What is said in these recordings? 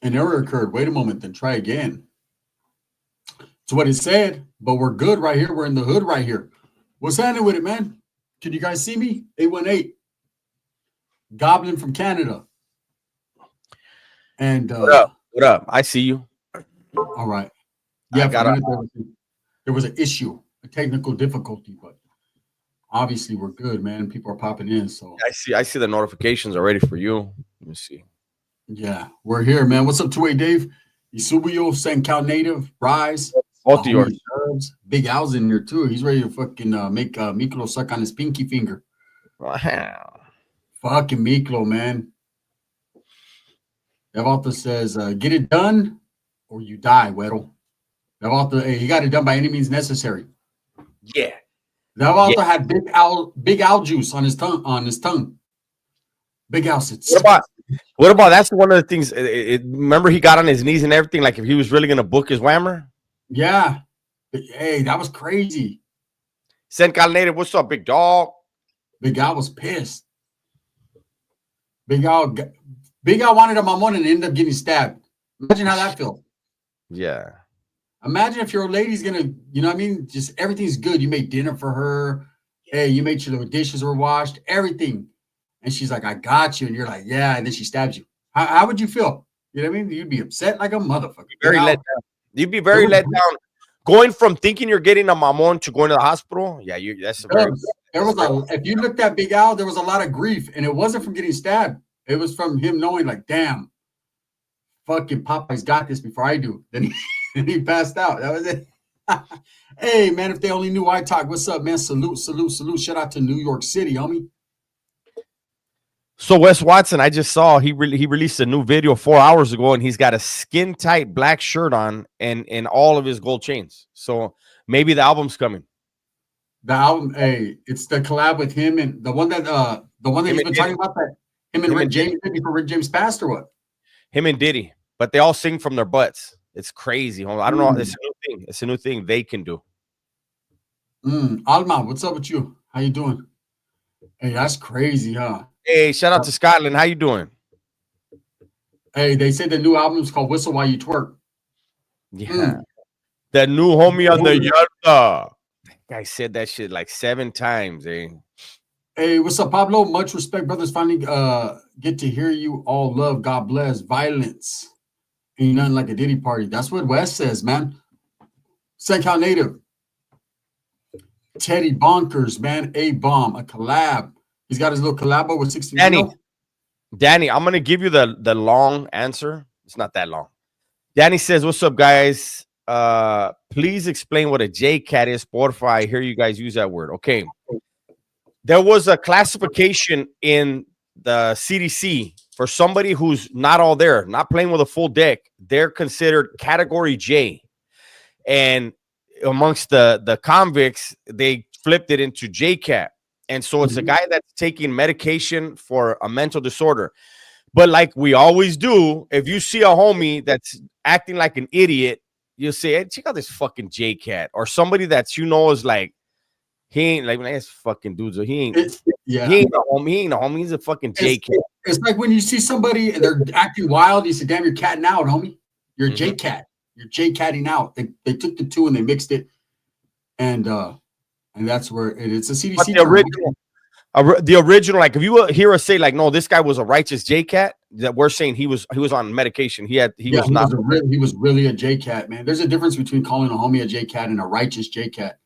An error occurred. Wait a moment, then try again. It's what it said, but we're good right here. We're in the hood right here. What's happening with it, man? Can you guys see me? 818. Goblin from Canada. And What up? What up? I see you. all right. I Yeah, for a got a. minute there was an issue, a technical difficulty, but obviously we're good, man. People are popping in. So I see the notifications already for you. Let me see. yeah, we're here, man. What's up, 2A Dave? Isubuyo, St. Cal native, Rise, the Both of yours. homie Herbs. Big Al's in here too. He's ready to fucking make Miklo suck on his pinky finger. Wow. Fucking Miklo, man. Evalta says, get it done or you die, Weddle. Evalta, hey, he got it done by any means necessary. Yeah. Evalta had big Al juice on his tongue. Big Al said, What about that's one of the things? Remember, he got on his knees and everything. Like if he was really gonna book his whammer. yeah. Hey, that was crazy. St. Cal native, what's up, big dog? Big Al was pissed. Big Al wanted a mamon and ended up getting stabbed. Imagine how that feels. Yeah. Imagine if your lady's gonna, you know what I mean? Just everything's good. You made dinner for her. Hey, you made sure the dishes were washed, everything. And she's like, I got you. And you're like, yeah. And then she stabs you. How would you feel? You know what I mean? You'd be upset like a motherfucker. Very let down. You'd be very let down. Going from thinking you're getting a mamon to going to the hospital. Yeah, that's a very. If you looked at Big Al, there was a lot of grief. And it wasn't from getting stabbed. It was from him knowing, like, damn, fucking Popeye's got this before I do. Then he passed out. That was it. Hey, man, if they only knew I talk. What's up, man? Salute. Shout out to New York City, homie. So Wes Watson, I just saw he released a new video 4 hours ago, and he's got a skin tight black shirt on and all of his gold chains. So maybe the album's coming. The album, hey, it's the collab with him and the one that he's been talking about. That him and Rick James did before Rick James passed, or what? Him and Diddy, but they all sing from their butts. It's crazy. I don't know. It's a new thing. It's a new thing they can do. Alma, what's up with you? How you doing? Hey, that's crazy, huh? Hey, shout out to Scotland. How you doing? Hey, they said the new album is called Whistle While You Twerk. Yeah. That new homie on the Yalta. Guy said that shit like 7 times, eh? Hey, what's up, Pablo? Much respect, brothers. Finally get to hear you all love. God bless. Violence. Ain't nothing like a Diddy party. That's what Wes says, man. St. Cal native. Teddy Bonkers, man. A-Bomb. A collab. He's got his little collabo with 16. Danny, I'm going to give you the long answer. It's not that long. Danny says, what's up, guys? Please explain what a J-Cat is. Porfa, I hear you guys use that word. Okay. There was a classification in the CDC for somebody who's not all there, not playing with a full deck. They're considered category J. And amongst the convicts, they flipped it into J-Cat. And so it's a guy that's taking medication for a mental disorder. But like we always do, if you see a homie that's acting like an idiot, you'll say, hey, check out this fucking J-Cat. Or somebody that you know is like, he ain't like this fucking dude. So he ain't a homie. He ain't a homie. He's a fucking J-Cat. It's like when you see somebody and they're acting wild, you say, damn, you're catting out, homie. You're a J-Cat. You're J-Catting out. They took the two and they mixed it. And that's where it's a CDC. But the original, like if you hear us say like, no, this guy was a righteous J-Cat, that we're saying he was on medication. He was really a J-Cat, man. There's a difference between calling a homie a J-Cat and a righteous J-Cat.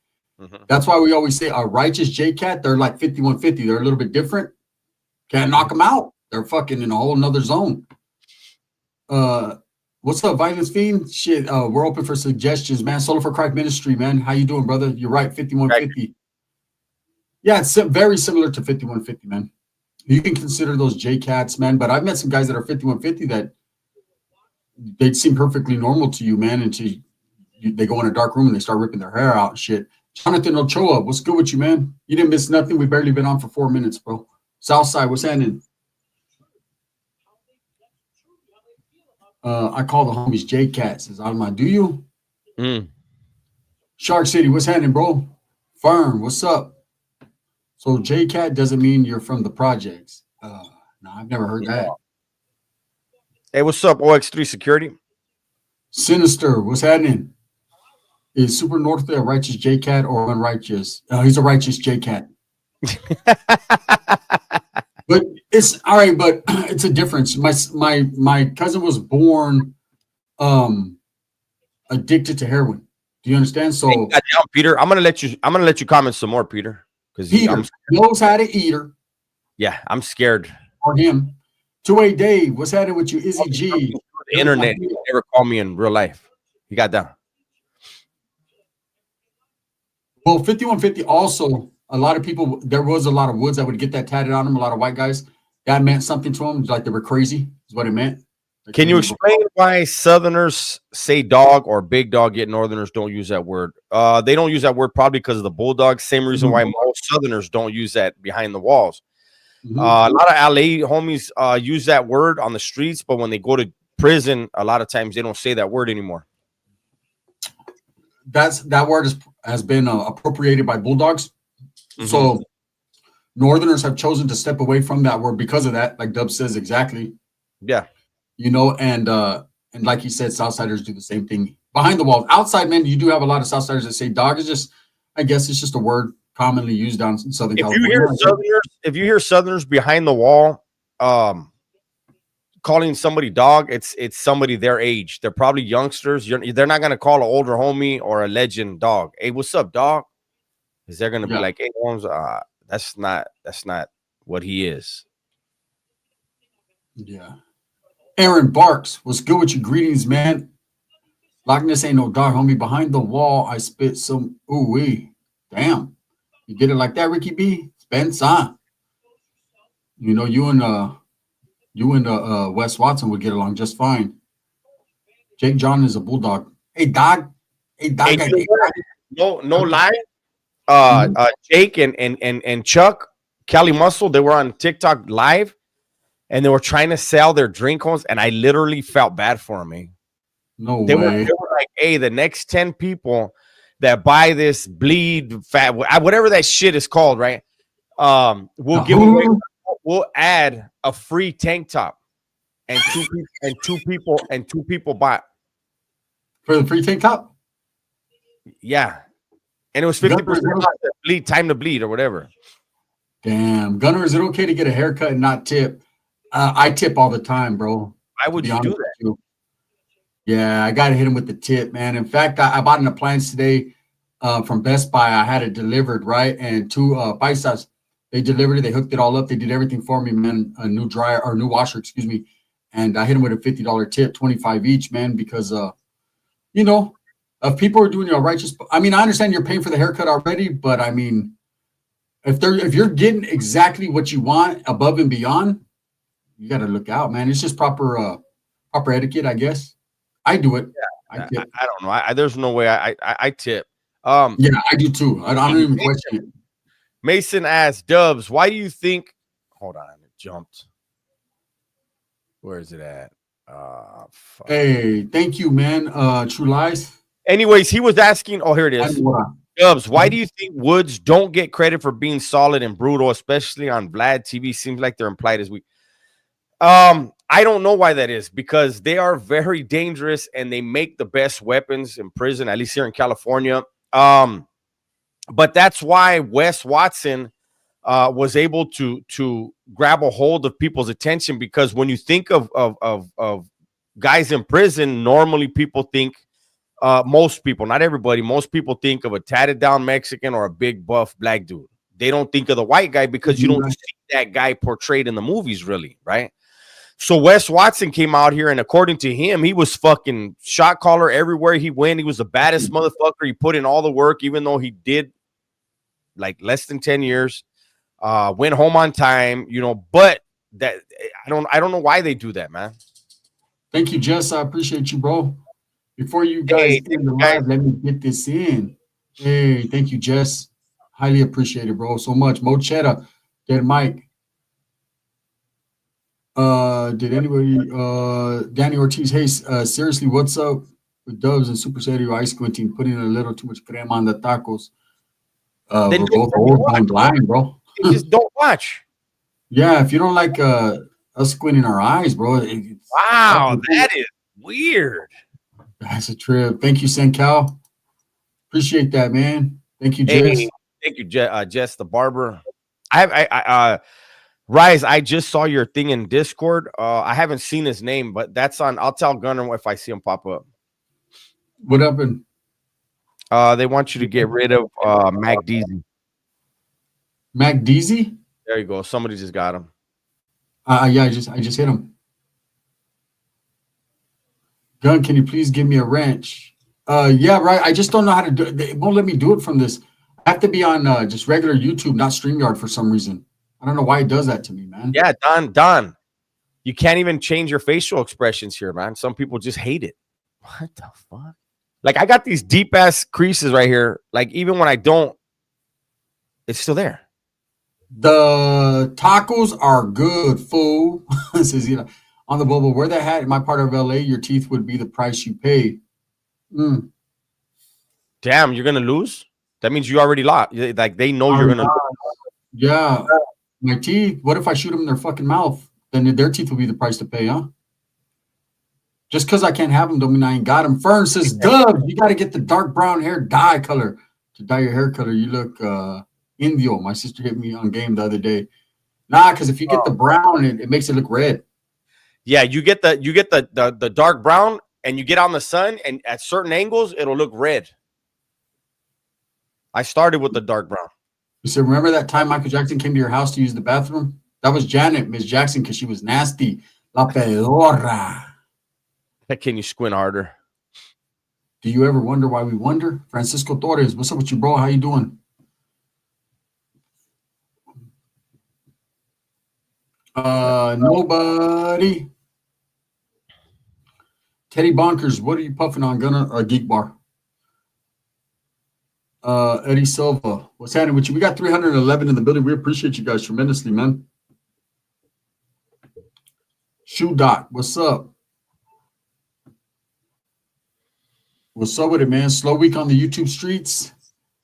That's why we always say a righteous J-Cat, they're like 5150. They're a little bit different. Can't knock them out. They're fucking in a whole nother zone. What's up, Violence Fiend? Shit, we're open for suggestions, man. Solo for Christ Ministry, man. How you doing, brother? You're right, 5150. Yeah, it's very similar to 5150, man. You can consider those J-Cats, man. But I've met some guys that are 5150 that they seem perfectly normal to you, man, until they go in a dark room and they start ripping their hair out and shit. Jonathan Ochoa, what's good with you, man? You didn't miss nothing. We've barely been on for 4 minutes, bro. Southside, what's happening? I call the homies J-Cat, says Alma. Do you? Shark City, what's happening, bro? Firm, what's up? So J-Cat doesn't mean you're from the projects. No, I've never heard that. Hey, what's up, OX3 Security? Sinister, what's happening? Is Super North a righteous J-Cat or unrighteous? He's a righteous J-Cat. But it's all right, but it's a difference. My cousin was born addicted to heroin. Do you understand? So Hey, goddamn, Peter, I'm gonna let you comment some more, Peter, because Peter knows how to eat her yeah, I'm scared. or him. 2A Dave, what's happening with you? Izzy G. The internet never called me in real life. He got down. Well, 5150 also, a lot of people, there was a lot of woods that would get that tatted on them, a lot of white guys. That meant something to them, like they were crazy, is what it meant. Like Can you explain why Southerners say dog or big dog, yet Northerners don't use that word? They don't use that word probably because of the bulldog. Same reason why most Southerners don't use that behind the walls. A lot of LA homies use that word on the streets, but when they go to prison, a lot of times they don't say that word anymore. That word has been appropriated by bulldogs. So Northerners have chosen to step away from that word because of that, like Dub says exactly. Yeah. You know, and like he said, Southsiders do the same thing behind the walls. Outside, men, you do have a lot of Southsiders that say dog is just, I guess it's just a word commonly used down in Southern California. If you hear Southerners behind the wall, calling somebody dog, it's somebody their age. They're probably youngsters. They're not gonna call an older homie or a legend dog. Hey, what's up, dog? Because they're gonna be like, hey, Holmes, that's not what he is. Yeah. Aaron Barks, what's good with you? Greetings, man. Loch Ness ain't no dog, homie. Behind the wall, I spit some ooh-wee. Damn. You get it like that, Ricky B? Spencer. You know, you and Wes Watson would get along just fine. Jake John is a bulldog. Hey, dog. Hey, dog. Hey, no lie. Jake and Chuck, Cali Muscle, they were on TikTok live and they were trying to sell their drink homes, and I literally felt bad for them. No they way. They were like, hey, the next 10 people that buy this bleed fat, whatever that shit is called, right? We'll give away, we'll add a free tank top, and two people buy for the free tank top. Yeah, and it was 50% bleed, time to bleed or whatever. Damn, Gunner, is it okay to get a haircut and not tip? I tip all the time, bro. Why would you do that? Yeah, I got to hit him with the tip, man. In fact, I bought an appliance today from Best Buy. I had it delivered, right? And two paisas, they delivered it. They hooked it all up. They did everything for me, man. A new dryer or new washer, excuse me. And I hit him with a $50 tip, 25 each, man, because, you know, if people are doing your righteous, I mean, I understand you're paying for the haircut already, but I mean, if you're getting exactly what you want above and beyond, you got to look out, man. It's just proper etiquette, I guess. I do it. Yeah, I don't know. There's no way I tip. Yeah, I do too. I don't even question it. Mason asks, Dubs, why do you think? Hold on, it jumped. Where is it at? Fuck. Hey, thank you, man. True Lies. Anyways, he was asking. Oh, here it is. Dubs, why do you think Woods don't get credit for being solid and brutal, especially on Vlad TV? Seems like they're implied as weak. I don't know why that is, because they are very dangerous and they make the best weapons in prison, at least here in California. But that's why Wes Watson was able to grab a hold of people's attention, because when you think of guys in prison, normally people think, most people, not everybody, most people think of a tatted down Mexican or a big buff black dude. They don't think of the white guy because you don't see that guy portrayed in the movies, really, right? So Wes Watson came out here, and according to him, he was fucking shot caller everywhere he went. He was the baddest motherfucker. He put in all the work, even though he did like less than 10 years. Went home on time, you know. But that I don't know why they do that, man. Thank you, Jess. I appreciate you, bro. Before you guys end the live, let me get this in. Hey, thank you, Jess. Highly appreciated, bro. So much. Mo Cheddar, Dead Mike. Did anybody Danny Ortiz, hey, seriously, what's up with Dubs and Super Serio ice squinting, putting a little too much crema on the tacos? We're both old and blind, bro. Just don't watch. Yeah, if you don't like us squinting our eyes, bro. Wow, that is weird. That's a trip. Thank you, Sencal. Appreciate that, man. Thank you, Jess. Hey, thank you, Jess the barber. Rise, I just saw your thing in Discord. I haven't seen his name, but that's on. I'll tell Gunner if I see him pop up. What happened? They want you to get rid of Mac Deasy. Mac Deasy? There you go. Somebody just got him. Yeah, I just hit him. Gun, can you please give me a wrench? Yeah, right. I just don't know how to do it. It won't let me do it from this. I have to be on just regular YouTube, not StreamYard for some reason. I don't know why it does that to me, man. Yeah, Don. You can't even change your facial expressions here, man. Some people just hate it. What the fuck? Like, I got these deep ass creases right here. Like, even when I don't, it's still there. The tacos are good, fool. Says, you know, on the bubble, wear that hat in my part of LA, your teeth would be the price you pay. Damn, you're gonna lose? That means you already lost. Like, they know you're gonna lose. Yeah. My teeth. What if I shoot them in their fucking mouth? Then their teeth will be the price to pay, huh? Just because I can't have them don't mean I ain't got them. Fern says, Doug, you got to get the dark brown hair dye color. To dye your hair color, you look Indio. My sister hit me on game the other day. Nah, because if you get the brown, it makes it look red. Yeah, you get the dark brown, and you get on the sun, and at certain angles, it'll look red. I started with the dark brown. You said, remember that time Michael Jackson came to your house to use the bathroom? That was Janet, Miss Jackson, because she was nasty. La pedora. Can you squint harder? Do you ever wonder why we wonder? Francisco Torres, what's up with you, bro? How you doing? Nobody. Teddy Bonkers, what are you puffing on? Gonna Geek Bar. Eddie Silva, what's happening with you? We got 311 in the building. We appreciate you guys tremendously, man. Shoe Dot, what's up? What's up with it, man? Slow week on the YouTube streets.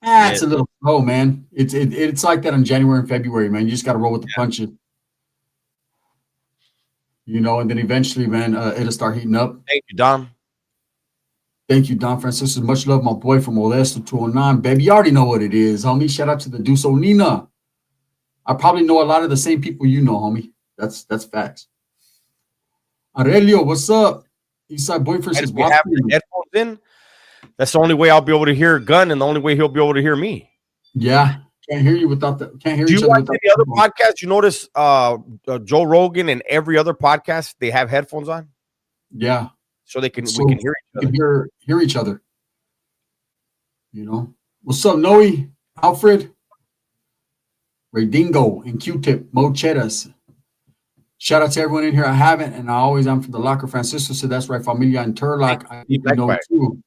It's a little slow, man. It's like that in January and February, man. You just got to roll with the punches. You know, and then eventually, man, it'll start heating up. Thank you, Don. Thank you, Don Francisco. Much love, my boy from Modesto 209. Baby, you already know what it is, homie. Shout out to the Deuce Nina. I probably know a lot of the same people you know, homie. That's facts. Aurelio, what's up? Eastside Boyfriend says, we have the headphones in. That's the only way I'll be able to hear Gun, and the only way he'll be able to hear me. Yeah, can't hear you without the. Can't hear Do each you other. watch any other podcasts? You notice Joe Rogan and every other podcast they have headphones on. Yeah, so we can hear each other. We can hear each other. You know, what's up, Noe, Alfred, Ray Dingo, and Q-Tip, Mo Chedas. Shout out to everyone in here. I haven't, and I always am from the Locker. Francisco said that's right. Familia and Turlock. I think we know too.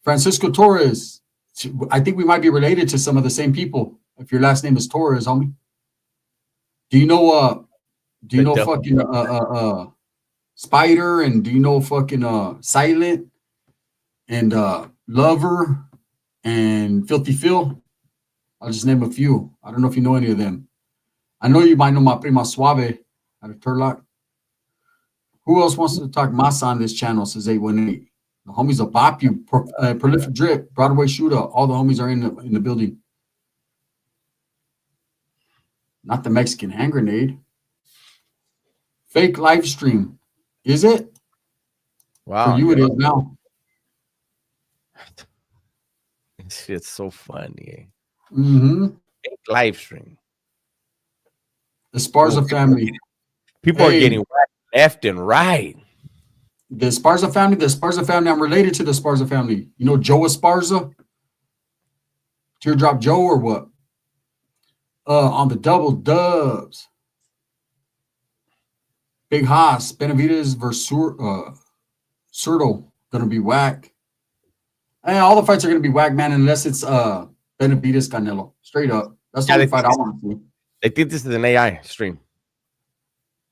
Francisco Torres. I think we might be related to some of the same people. If your last name is Torres, homie. Do you know? Fucking Spider, and do you know fucking Silent and Lover and Filthy Phil? I'll just name a few. I don't know if you know any of them. I know you might know my prima Suave out of Turlock. Who else wants to talk masa on this channel? Says 818. The homies will bop you. Prolific Drip, Broadway Shooter. All the homies are in the building. Not the Mexican hand grenade. Fake live stream. Is it? Wow. For you, it is now. It's so funny. Mm-hmm. Fake live stream. The Sparza family. People are getting left and right. The Sparza family, I'm related to the Sparza family. You know Joe Esparza? Teardrop Joe or what? On the double dubs. Big Haas, Benavidez versus Cerdo, gonna be whack. And all the fights are gonna be whack, man, unless it's Benavidez Canelo. Straight up. That's the only fight I want to see. They think this is an AI stream.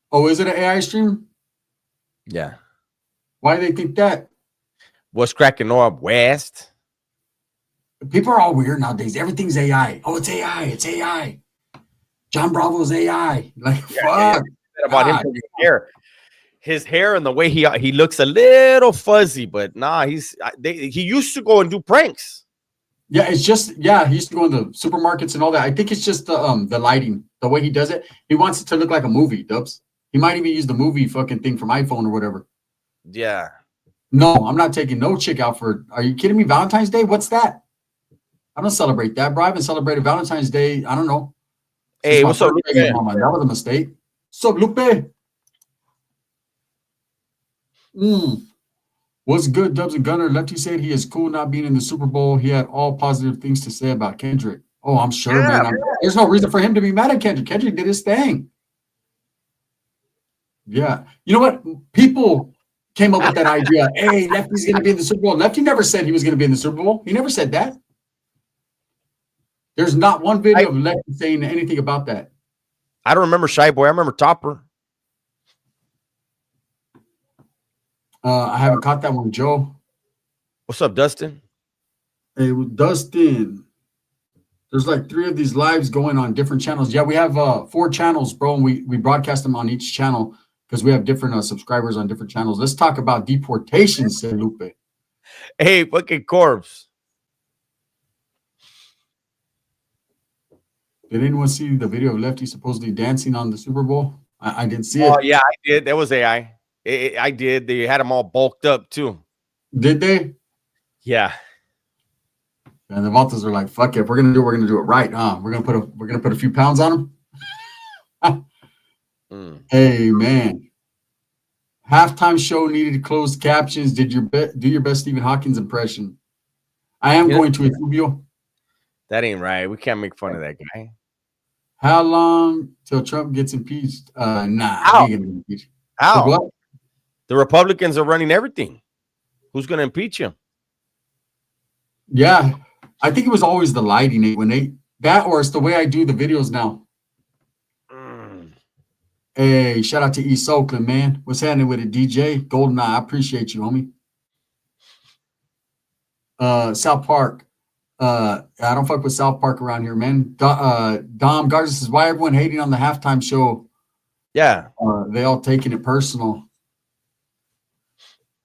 Oh, is it an AI stream? Yeah. Why do they think that? What's cracking up, West? People are all weird nowadays. Everything's AI. Oh, it's AI. It's AI. John Bravo's AI. Like, fuck. about him because his hair and the way he looks a little fuzzy, but nah, he used to go and do pranks. Yeah, it's just he used to go in the supermarkets and all that. I think it's just the lighting, the way he does it. He wants it to look like a movie, Dubs. He might even use the movie fucking thing from iPhone or whatever. Yeah. No, I'm not taking no chick out for. Are you kidding me? Valentine's Day? What's that? I don't celebrate that, bro. I haven't celebrated Valentine's Day. I don't know. Hey, what's up, Lupe? That was a mistake. What's up, Lupe? What's good, Dubs and Gunner? Lefty said he is cool not being in the Super Bowl. He had all positive things to say about Kendrick. Oh, I'm sure, man. There's no reason for him to be mad at Kendrick. Kendrick did his thing. Yeah. You know what? People came up with that idea. Hey, Lefty's going to be in the Super Bowl. Lefty never said he was going to be in the Super Bowl. He never said that. There's not one video of Lefty saying anything about that. I don't remember Shy Boy. I remember Topper. I haven't caught that one, Joe. What's up, Dustin? Hey, Dustin. There's like 3 of these lives going on different channels. Yeah, we have 4 channels, bro, and we broadcast them on each channel because we have different subscribers on different channels. Let's talk about deportation, said Lupe. Hey, fucking corpse. Did anyone see the video of Lefty supposedly dancing on the Super Bowl? I didn't see it. Oh, yeah, I did. That was AI. I did. They had them all bulked up, too. Did they? Yeah. And the Voltas are like, fuck it. If we're gonna do it right, huh? We're gonna put a few pounds on them. Hey, man. Halftime show needed closed captions. Did do your best Stephen Hawking's impression? I am going to Etubio. That ain't right. We can't make fun of that guy. How long till Trump gets impeached? Nah. How? He ain't gonna impeach. How? What? The Republicans are running everything. Who's going to impeach him? Yeah. I think it was always the lighting or it's the way I do the videos now. Hey, shout out to East Oakland, man. What's happening with it, DJ? GoldenEye, I appreciate you, homie. South Park. I don't fuck with South Park around here, man. Dom Garza says, why everyone hating on the halftime show? Yeah. They all taking it personal.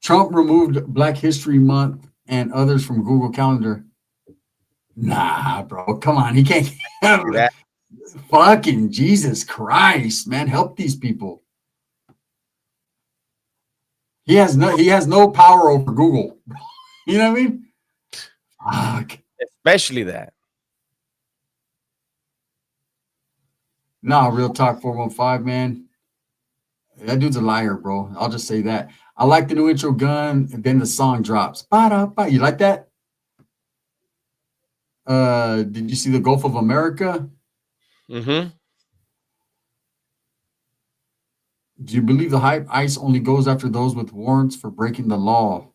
Trump removed Black History Month and others from Google Calendar. Nah, bro. Come on. He can't. Fucking Jesus Christ, man. Help these people. He has no power over Google. You know what I mean? Fuck. Especially that. Nah, real talk 415, man. That dude's a liar, bro. I'll just say that. I like the new intro gun, and then the song drops. Ba-da-ba. You like that? Did you see the Gulf of America? Mm-hmm. Do you believe the ICE only goes after those with warrants for breaking the law?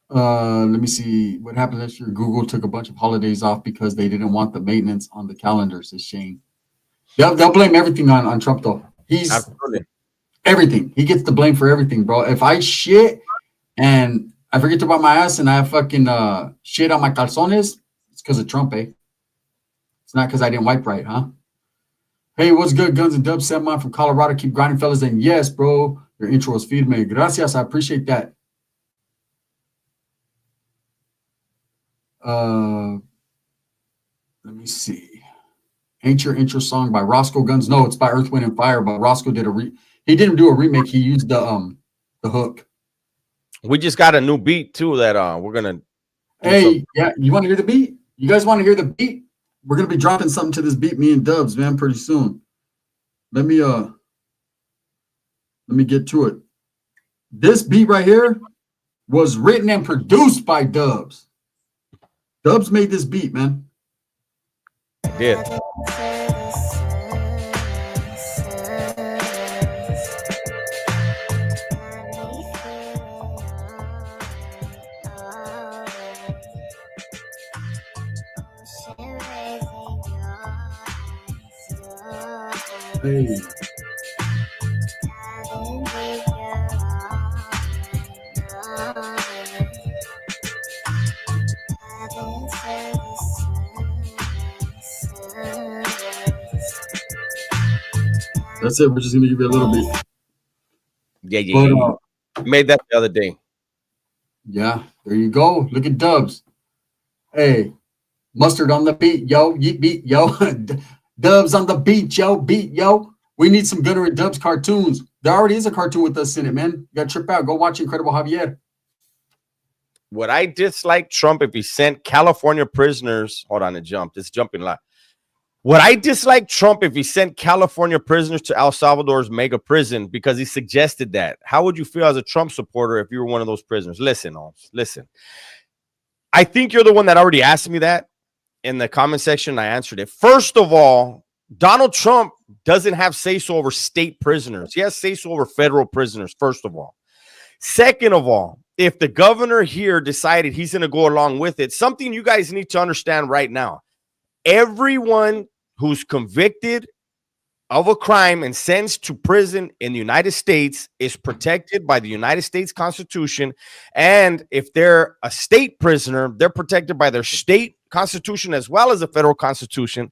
Let me see. What happened last year? Google took a bunch of holidays off because they didn't want the maintenance on the calendar, says Shane. They'll blame everything on Trump, though. He's Absolutely. Everything. He gets the blame for everything, bro. If I shit and I forget to wipe my ass and I have fucking shit on my calzones, it's because of Trump, eh? It's not because I didn't wipe right, huh? Hey, what's good? Guns and Dubs, Semon from Colorado. Keep grinding, fellas. And yes, bro, your intro was firme. Gracias. I appreciate that. Let me see. Ain't Your Intro Song by Roscoe Guns? No, it's by Earth, Wind, and Fire, but Roscoe did he didn't do a remake. He used the hook. We just got a new beat too that we're gonna. Hey, yeah, you want to hear the beat? You guys want to hear the beat? We're gonna be dropping something to this beat, me and Dubs, man, pretty soon. Let me get to it. This beat right here was written and produced by Dubs. Dubs made this beat, man. I did. Hey. That's it. We're just gonna give you a little bit. Yeah. Made that the other day. Yeah, there you go. Look at Dubs. Hey, mustard on the beat, yo. Yeet beat, yo. Dubs on the beat, yo. Beat, yo. We need some Gunner and Dubs cartoons. There already is a cartoon with us in it, man. You got to trip out. Go watch Incredible Javier. Would I dislike Trump if he sent California prisoners? Hold on, it jumped. It's jumping live. Would I dislike Trump if he sent California prisoners to El Salvador's mega prison because he suggested that? How would you feel as a Trump supporter if you were one of those prisoners? Listen, Holmes, listen. I think you're the one that already asked me that in the comment section. I answered it. First of all, Donald Trump doesn't have say-so over state prisoners. He has say-so over federal prisoners, first of all. Second of all, if the governor here decided he's going to go along with it, something you guys need to understand right now, everyone who's convicted of a crime and sentenced to prison in the United States is protected by the United States Constitution. And if they're a state prisoner, they're protected by their state constitution as well as the federal constitution.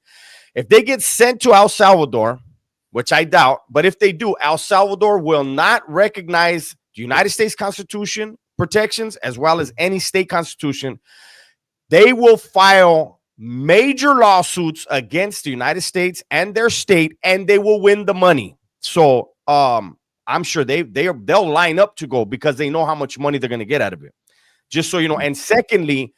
If they get sent to El Salvador, which I doubt, but if they do, El Salvador will not recognize the United States Constitution protections as well as any state constitution. They will file major lawsuits against the United States and their state, and they will win the money. So I'm sure they'll line up to go because they know how much money they're going to get out of it. Just so you know. And secondly,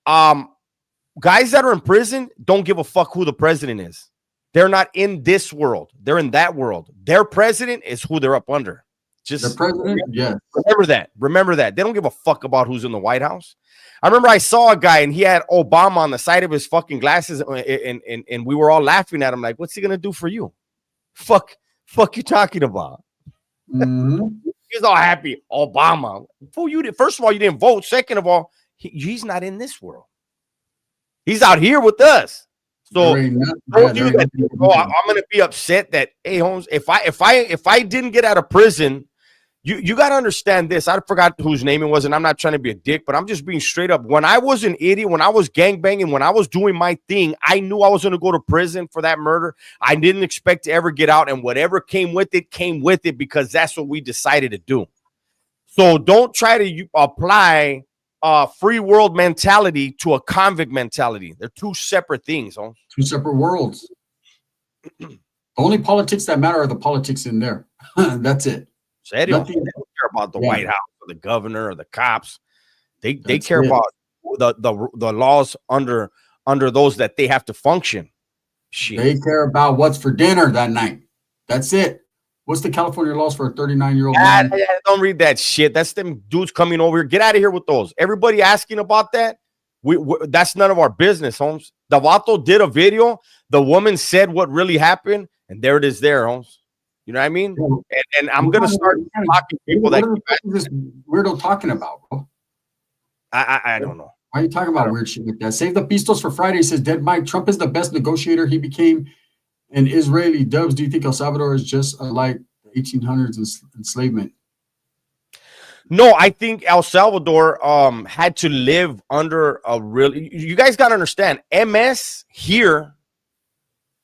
guys that are in prison don't give a fuck who the president is. They're not in this world. They're in that world. Their president is who they're up under. Just the president, yeah. Remember that. Remember that. They don't give a fuck about who's in the White House. I remember I saw a guy and he had Obama on the side of his fucking glasses, and we were all laughing at him like, "What's he gonna do for you? Fuck you talking about?" Mm-hmm. He's all happy. Obama. Fool, you did. First of all, you didn't vote. Second of all, he's not in this world. He's out here with us. So I'm gonna be upset that, hey, Holmes, if I didn't get out of prison. You got to understand this. I forgot whose name it was, and I'm not trying to be a dick, but I'm just being straight up. When I was an idiot, when I was gangbanging, when I was doing my thing, I knew I was going to go to prison for that murder. I didn't expect to ever get out, and whatever came with it because that's what we decided to do. So don't try to apply free world mentality to a convict mentality. They're two separate things. Huh? Two separate worlds. The only politics that matter are the politics in there. That's it. They don't care about the White House or the governor or the cops. They care about the laws under those that they have to function. Shit. They care about what's for dinner that night. That's it. What's the California laws for a 39-year-old man? Don't read that shit. That's them dudes coming over here. Get out of here with those. Everybody asking about that. That's none of our business, Holmes. The Vato did a video. The woman said what really happened, and there it is there, Holmes. You know what I mean? And I'm going to start talking people that is this weirdo talking about, bro? I don't know. Why are you talking about weird shit like that? Save the pistos for Friday, says Dead Mike. Trump is the best negotiator. He became an Israeli. Dubs, do you think El Salvador is just like the 1800s enslavement? No, I think El Salvador had to live under a real. You guys got to understand, MS here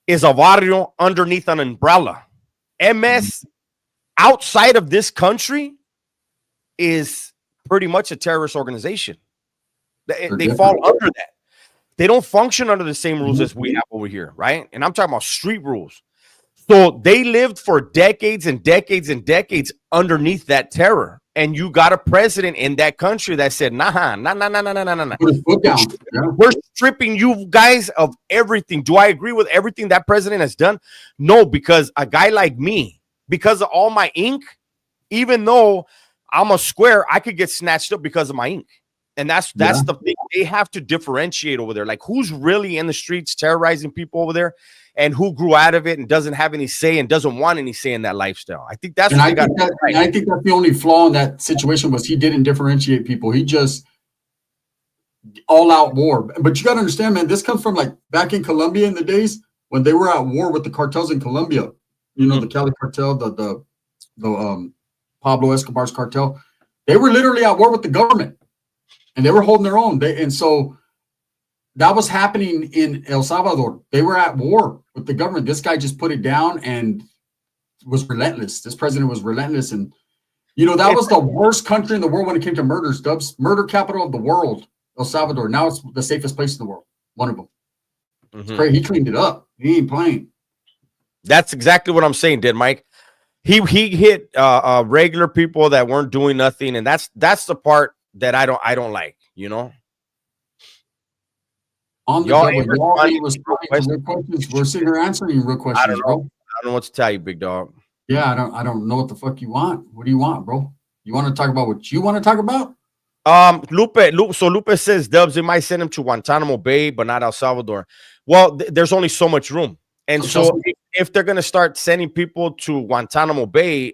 is a barrio underneath an umbrella. MS outside of this country is pretty much a terrorist organization. They fall under that. They don't function under the same rules as we have over here, right? And I'm talking about street rules. So they lived for decades and decades and decades underneath that terror. And you got a president in that country that said, nah. Put his foot down. Yeah. We're stripping you guys of everything. Do I agree with everything that president has done? No, because a guy like me, because of all my ink, even though I'm a square, I could get snatched up because of my ink. And that's the thing. They have to differentiate over there. Like, who's really in the streets terrorizing people over there, and who grew out of it and doesn't have any say and doesn't want any say in that lifestyle. I think that's what I think that's the only flaw in that situation was he didn't differentiate people. He just all out war. But you got to understand, man, this comes from like back in Colombia in the days when they were at war with the cartels in Colombia. You know, the Cali cartel, the Pablo Escobar's cartel. They were literally at war with the government, and they were holding their own. And so that was happening in El Salvador. They were at war with the government. This guy just put it down, and was relentless. This president was relentless, and you know that was the worst country in the world when it came to murders. Dubs, murder capital of the world, El Salvador. Now it's the safest place in the world. One of them. It's crazy. He cleaned it up. He ain't playing. That's exactly what I'm saying, did Mike? He hit regular people that weren't doing nothing, and that's the part that I don't like. You know. On the double, y'all ain't responding to real questions. We're sitting here answering real questions, bro. I don't know what to tell you, big dog. Yeah, I don't know what the fuck you want. What do you want, bro? You want to talk about what you want to talk about? Lupe says, Dubs, they might send him to Guantanamo Bay, but not El Salvador. Well, there's only so much room. And so if they're going to start sending people to Guantanamo Bay,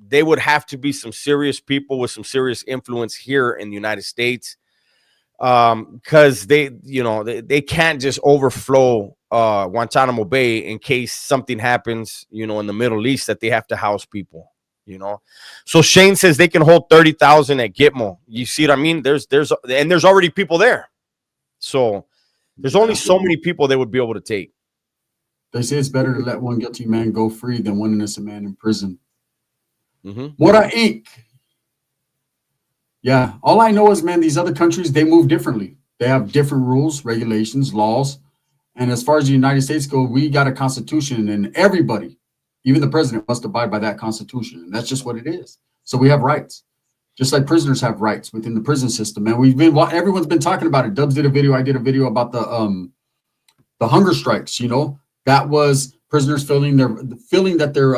they would have to be some serious people with some serious influence here in the United States. Because they can't just overflow Guantanamo Bay in case something happens, in the Middle East that they have to house people. So Shane says they can hold 30,000 at Gitmo. You see what I mean? There's already people there. So there's only so many people they would be able to take. They say it's better to let one guilty man go free than one innocent man in prison. What I ink. Yeah, all I know is, man, these other countries, they move differently. They have different rules, regulations, laws. And as far as the United States go, we got a constitution, and everybody, even the president, must abide by that constitution. And that's just what it is. So we have rights, just like prisoners have rights within the prison system. And everyone's been talking about it. Dubs did a video. I did a video about the hunger strikes. That was prisoners feeling that their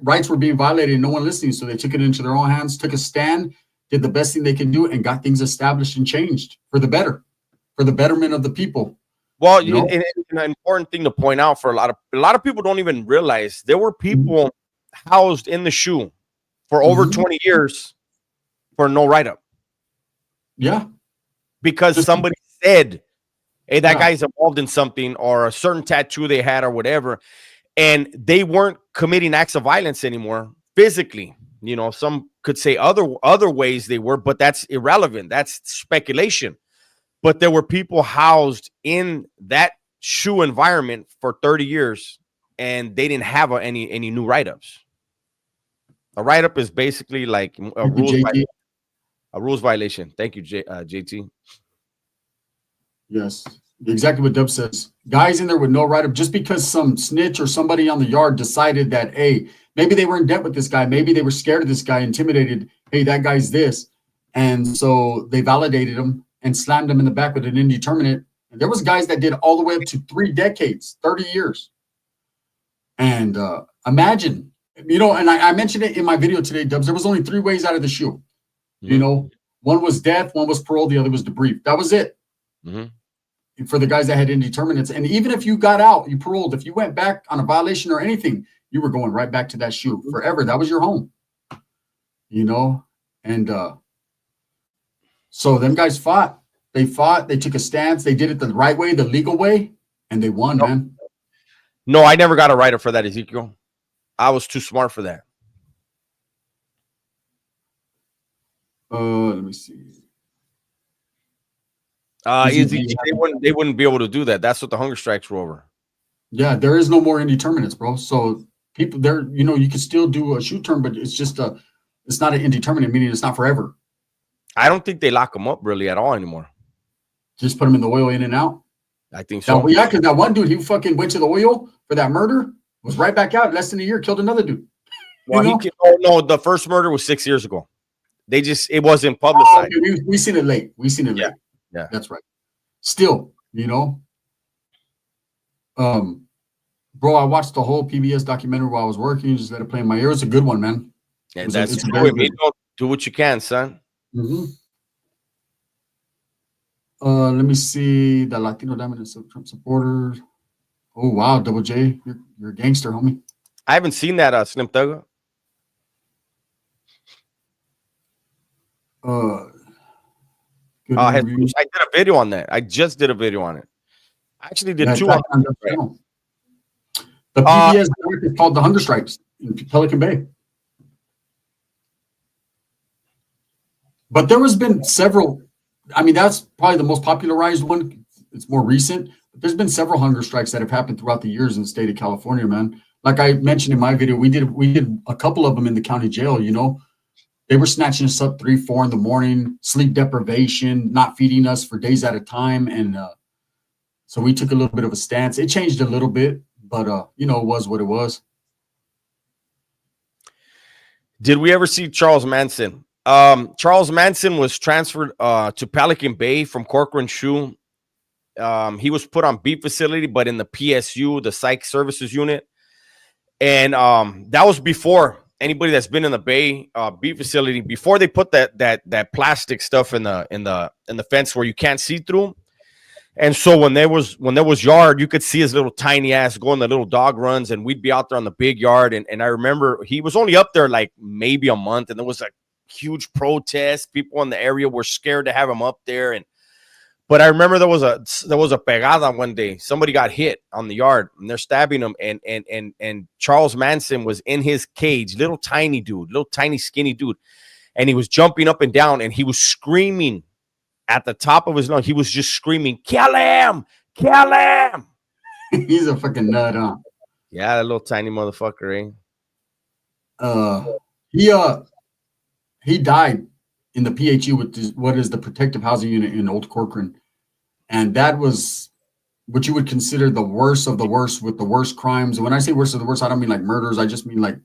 rights were being violated and no one listening. So they took it into their own hands, took a stand, did the best thing they could do, and got things established and changed for the betterment of the people. Well, an important thing to point out for a lot of people don't even realize there were people housed in the SHU for over 20 years for no write-up. Yeah. Because somebody said, hey, that guy's involved in something, or a certain tattoo they had or whatever, and they weren't committing acts of violence anymore physically. Some could say other ways they were, but that's irrelevant. That's speculation. But there were people housed in that SHU environment for 30 years, and they didn't have any new write-ups. A write-up is basically like a rules violation. Thank you, JT. Yes, exactly what Dub says. Guys in there with no write-up, just because some snitch or somebody on the yard decided that, hey, maybe they were in debt with this guy. Maybe they were scared of this guy, intimidated. Hey, that guy's this. And so they validated him and slammed him in the back with an indeterminate. And there was guys that did all the way up to 3 decades, 30 years. And imagine, and I mentioned it in my video today, Dubs, there was only 3 ways out of the SHU. One was death, one was parole, the other was debrief. That was it. For the guys that had indeterminates. And even if you got out, you paroled, if you went back on a violation or anything, you were going right back to that SHU forever. That was your home, and so them guys fought. They took a stance. They did it the right way, the legal way, and they won, man. No, I never got a write-up for that, Ezekiel. I was too smart for that. Let me see. They wouldn't be able to do that. That's what the hunger strikes were over. Yeah, there is no more indeterminates, bro. So people there, you can still do a SHU term, but it's just it's not an indeterminate, meaning it's not forever. I don't think they lock them up really at all anymore. Just put them in the oil, in and out. I think so. Yeah, because that one dude, he fucking went to the oil for that murder, was right back out less than a year, killed another dude. Well, no, the first murder was 6 years ago. It wasn't publicized. Oh, okay. We seen it late. late. Yeah, that's right. Still, bro, I watched the whole PBS documentary while I was working. Just let it play in my ear. It's a good one, man. And that's do what you can, son. Let me see the Latino dominance of Trump supporters. Oh wow, Double J, you're a gangster, homie. I haven't seen that Slim Thugger. I did a video on that. I just did a video on it. I actually did 2 on the PBS is called The Hunger Strikes in Pelican Bay. But there has been several. I mean, that's probably the most popularized one. It's more recent. But there's been several hunger strikes that have happened throughout the years in the state of California, man. like I mentioned in my video, we did a couple of them in the county jail. You know, they were snatching us up 3, 4 in the morning, sleep deprivation, not feeding us for days at a time, and so we took a little bit of a stance. It changed a little bit, but you know, it was what it was. Did we ever see Charles Manson? Charles Manson was transferred to Pelican Bay from Corcoran Shoe. He was put on beat facility, but in the PSU, the psych services unit. And that was before anybody that's been in the Bay beat facility, before they put that plastic stuff in the fence where you can't see through. And so when there was yard, you could see his little tiny ass going the little dog runs, and we'd be out there on the big yard. And I remember he was only up there like maybe a month, and there was a huge protest. People in the area were scared to have him up there. But I remember there was a pegada one day. Somebody got hit on the yard, and they're stabbing him. And Charles Manson was in his cage, little tiny skinny dude, and he was jumping up and down, and he was screaming at the top of his lungs. He was just screaming, "Kill him! Kill him!" He's a fucking nut, huh? Yeah, that little tiny motherfucker, He died in the PHU with what is the protective housing unit in Old Corcoran. And that was what you would consider the worst of the worst, with the worst crimes. And when I say worst of the worst, I don't mean like murders. I just mean like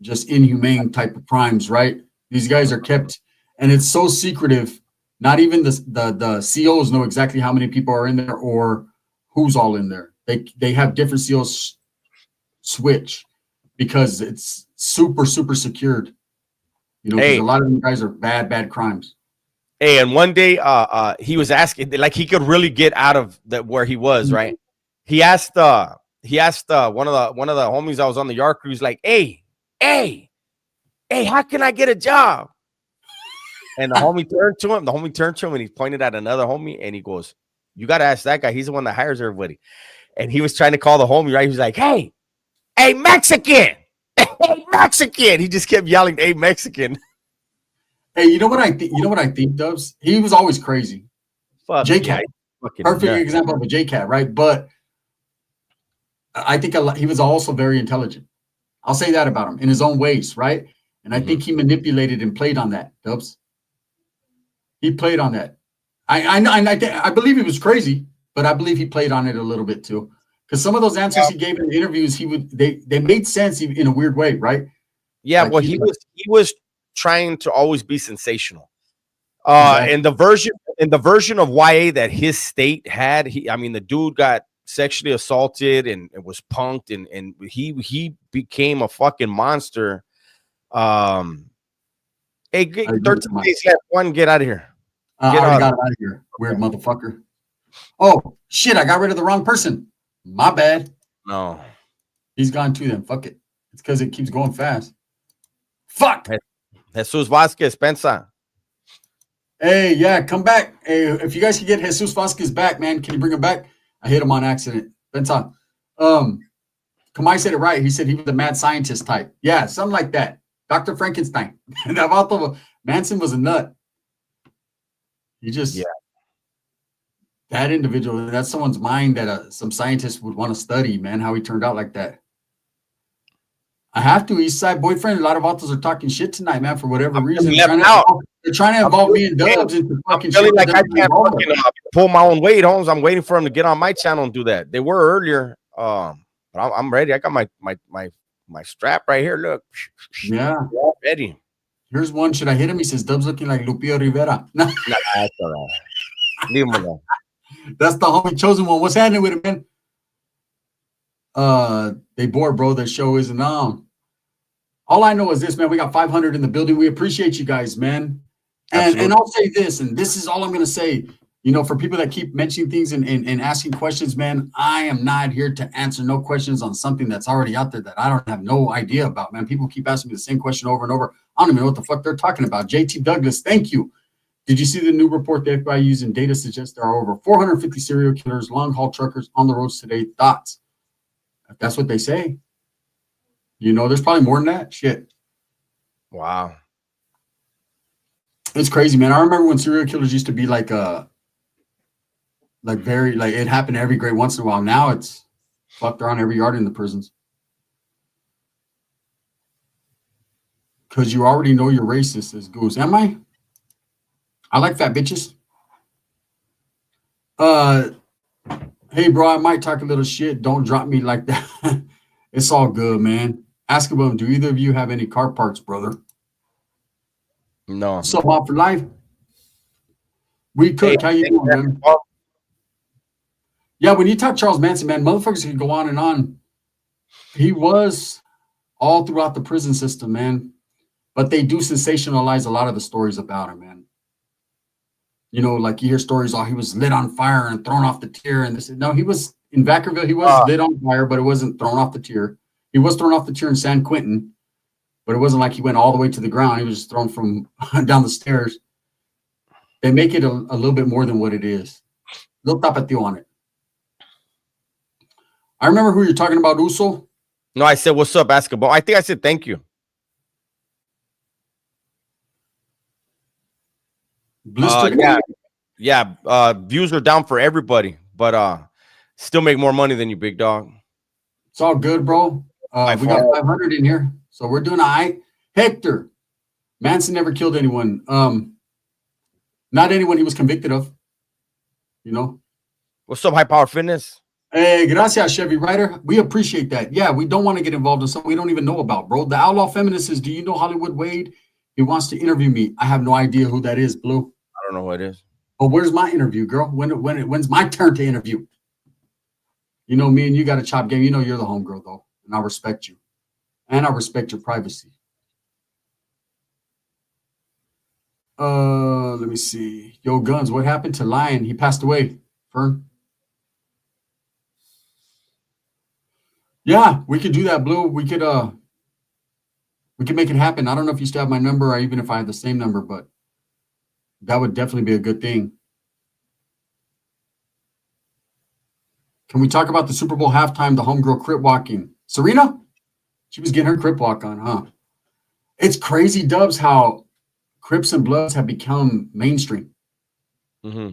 just inhumane type of crimes, right? These guys are kept, and it's so secretive. Not even the COs know exactly how many people are in there or who's all in there. They have different COs switch because it's super, super secured. You know, because a lot of them guys are bad crimes. Hey, and one day he was asking, like, he could really get out of where he was, right? He asked one of the homies that was on the yard crew, he's like, hey, how can I get a job? And the homie turned to him and he pointed at another homie and he goes, "You got to ask that guy. He's the one that hires everybody." And he was trying to call the homie, right? He was like, hey, Mexican. Hey, Mexican. He just kept yelling, "Hey, Mexican." Hey, you know what I think? You know what I think, Dubs? He was always crazy. Fuck J-Cat, perfect example of a J-Cat, right? But I think he was also very intelligent. I'll say that about him in his own ways, right? And I think he manipulated and played on that, Dubs. He played on that. I believe he was crazy, but I believe he played on it a little bit too. Because some of those answers he gave in the interviews, they made sense in a weird way, right? Yeah, like, well, he was trying to always be sensational. Exactly. In the version of YA that his state had, the dude got sexually assaulted and was punked, and he became a fucking monster. Hey, 13 days left. One, get out of here. I already got out of here. Weird motherfucker. Oh shit! I got rid of the wrong person. My bad. No, he's gone too. Then fuck it. It's because it keeps going fast. Fuck. Jesus Vasquez, Pensa. Hey, yeah, come back. Hey, if you guys can get Jesus Vasquez back, man, can you bring him back? I hit him on accident. Pensa. Kamai said it right. He said he was the mad scientist type. Yeah, something like that. Dr. Frankenstein. Manson was a nut. He just, that individual, that's someone's mind that some scientist would want to study, man, how he turned out like that. I have to. East Side Boyfriend, a lot of authors are talking shit tonight, man, for whatever reason. They're trying to involve me and Dubs into fucking shit. Like I can't pull my own weight, Holmes. I'm waiting for them to get on my channel and do that. They were earlier. But I'm ready. I got my strap right here. Look. Yeah. Ready. Here's one. Should I hit him? He says, Dubs looking like Lupillo Rivera. No, that's all right. Leave him alone. That's the homie chosen one. What's happening with him, man? They bored, bro. Their show isn't on. All I know is this, man. We got 500 in the building. We appreciate you guys, man. And I'll say this, and this is all I'm going to say. You know, for people that keep mentioning things and asking questions, man, I am not here to answer no questions on something that's already out there that I don't have no idea about, man. People keep asking me the same question over and over. I don't even know what the fuck they're talking about. JT Douglas, thank you. Did you see the new report the FBI using data suggests there are over 450 serial killers, long-haul truckers on the roads today? Thoughts? If that's what they say, you know, there's probably more than that. Shit. Wow. It's crazy, man. I remember when serial killers used to be it happened every great once in a while. Now it's Fuck, they're on every yard in the prisons. Because you already know you're racist as goose. Am I? I like fat bitches. Hey, bro, I might talk a little shit. Don't drop me like that. It's all good, man. Ask him, do either of you have any car parts, brother? No. So, Bob for life. We cook. How you doing, man? Yeah, when you talk Charles Manson, man, motherfuckers can go on and on. He was all throughout the prison system, man. But they do sensationalize a lot of the stories about him, man. You know, like you hear stories, oh, he was lit on fire and thrown off the tier. And this, no, he was in Vacaville, he was lit on fire, but it wasn't thrown off the tier. He was thrown off the tier in San Quentin, but it wasn't like he went all the way to the ground. He was just thrown from down the stairs. They make it a little bit more than what it is. Little tapatio on it. I remember who you're talking about, Uso. No, I said, what's up, basketball? I think I said thank you. Blister. Yeah. Views are down for everybody, but still make more money than you, big dog. It's all good, bro. We got 500 in here, so we're doing all right. Hector, Manson never killed anyone. Not anyone he was convicted of. You know. What's up, High Power Fitness? Hey, gracias, Chevy Rider. We appreciate that. Yeah, we don't want to get involved in something we don't even know about, bro. The outlaw feminist says, do you know Hollywood Wade? He wants to interview me. I have no idea who that is, Blue. I don't know who it is. But where's my interview, girl? When's my turn to interview? You know, me and you got a chop game. You know you're the homegirl, though. And I respect you. And I respect your privacy. Let me see. Yo, Guns, what happened to Lion? He passed away. Fern? Yeah, we could do that, Blue. We could make it happen. I don't know if you still have my number or even if I have the same number, but that would definitely be a good thing. Can we talk about the Super Bowl halftime, the homegirl crip walking? Serena? She was getting her crip walk on, huh? It's crazy, Dubs, how Crips and Bloods have become mainstream. Mm-hmm.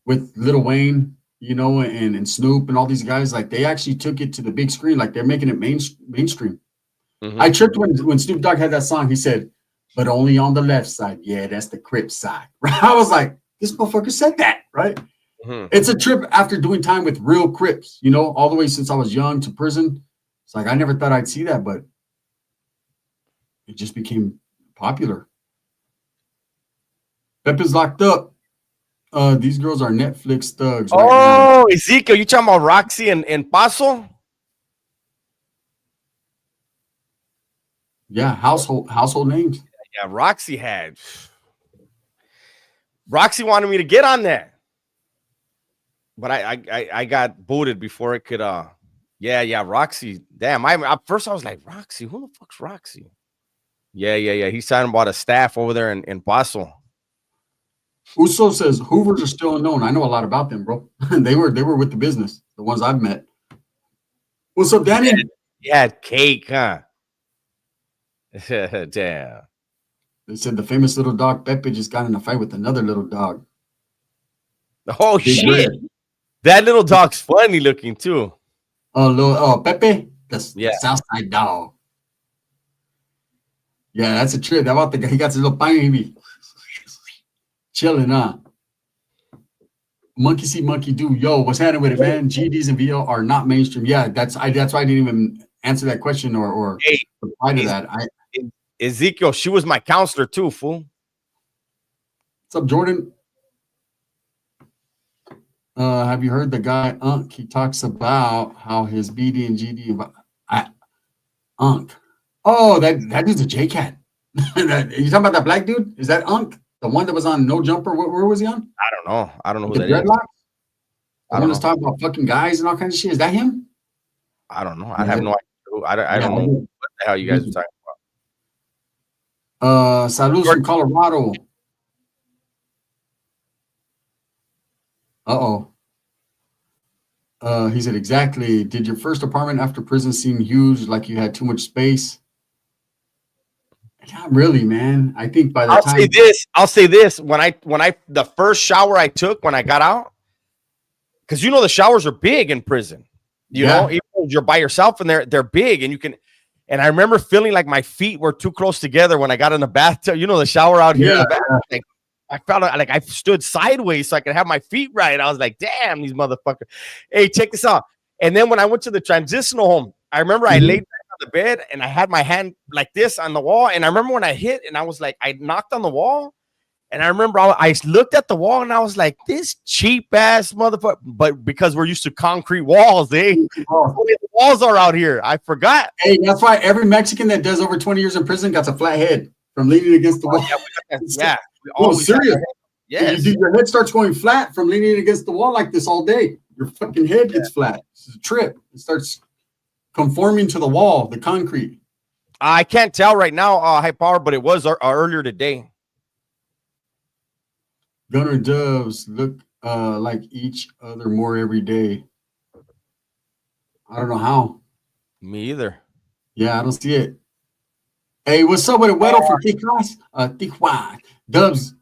With Lil Wayne, you know, and Snoop and all these guys. Like, they actually took it to the big screen. Like, they're making it mainstream. Mm-hmm. I tripped when Snoop Dogg had that song. He said, but only on the left side. Yeah, that's the Crip side. I was like, this motherfucker said that, right? Mm-hmm. It's a trip after doing time with real Crips, you know, all the way since I was young to prison. It's like, I never thought I'd see that, but it just became popular. Pepe's locked up. These girls are Netflix thugs. Right now. Ezekiel, you talking about Roxy and Paso? Yeah, household names. Yeah, Roxy wanted me to get on that, but I got booted before it could. Yeah, Roxy. Damn, at first I was like, Roxy, who the fuck's Roxy? Yeah. He's talking about a staff over there in Paso. Uso says Hoovers are still unknown. I know a lot about them, bro. they were with the business, the ones I've met. What's up, Danny? Yeah, cake, huh? Damn. They said the famous little dog Pepe just got in a fight with another little dog. Oh, shit. That little dog's funny looking too. Pepe? The Southside dog. Yeah, that's a trip. That about the guy. He got his little bang. He be chilling, huh? Monkey see, monkey do. Yo, what's happening with it, man? GDs and VL are not mainstream. Yeah, that's why I didn't even answer that question or reply to that. Ezekiel, she was my counselor too, fool. What's up, Jordan? Have you heard the guy Unk? He talks about how his BD and GD. Unk. Oh, that dude's a J-Cat. You talking about that black dude? Is that Unk? The one that was on No Jumper? Where was he on? I don't know who the that dreadlocks? is. The one that's talking about fucking guys and all kinds of shit. Is that him? I don't know. I have no idea. I don't know what the hell you guys are talking about. Salud from Colorado. He said, exactly. Did your first apartment after prison seem huge, like you had too much space? Not really, man. I think by the time I'll say this. When I the first shower I took when I got out, because you know the showers are big in prison. You know, even you're by yourself and they're big and you can. And I remember feeling like my feet were too close together when I got in the bathtub. You know, the shower out here in the back. Like, I felt like I stood sideways so I could have my feet right. I was like, damn, these motherfuckers. Hey, check this out. And then when I went to the transitional home, I remember I laid back on the bed and I had my hand like this on the wall. And I remember when I hit and I was like, I knocked on the wall. And I remember I looked at the wall and I was like, this cheap ass motherfucker. But because we're used to concrete walls, the walls are out here. I forgot. Hey, that's why every Mexican that does over 20 years in prison got a flat head from leaning against the wall. Yeah. Oh, serious. Yes. Your head starts going flat from leaning against the wall like this all day. Your fucking head gets flat. It's a trip. It starts conforming to the wall, the concrete. I can't tell right now, high power, but it was earlier today. Gunner doves look like each other more every day. I don't know how. Me either. Yeah, I don't see it. Hey, what's up with it? Weddle from Tijuana. Dubs.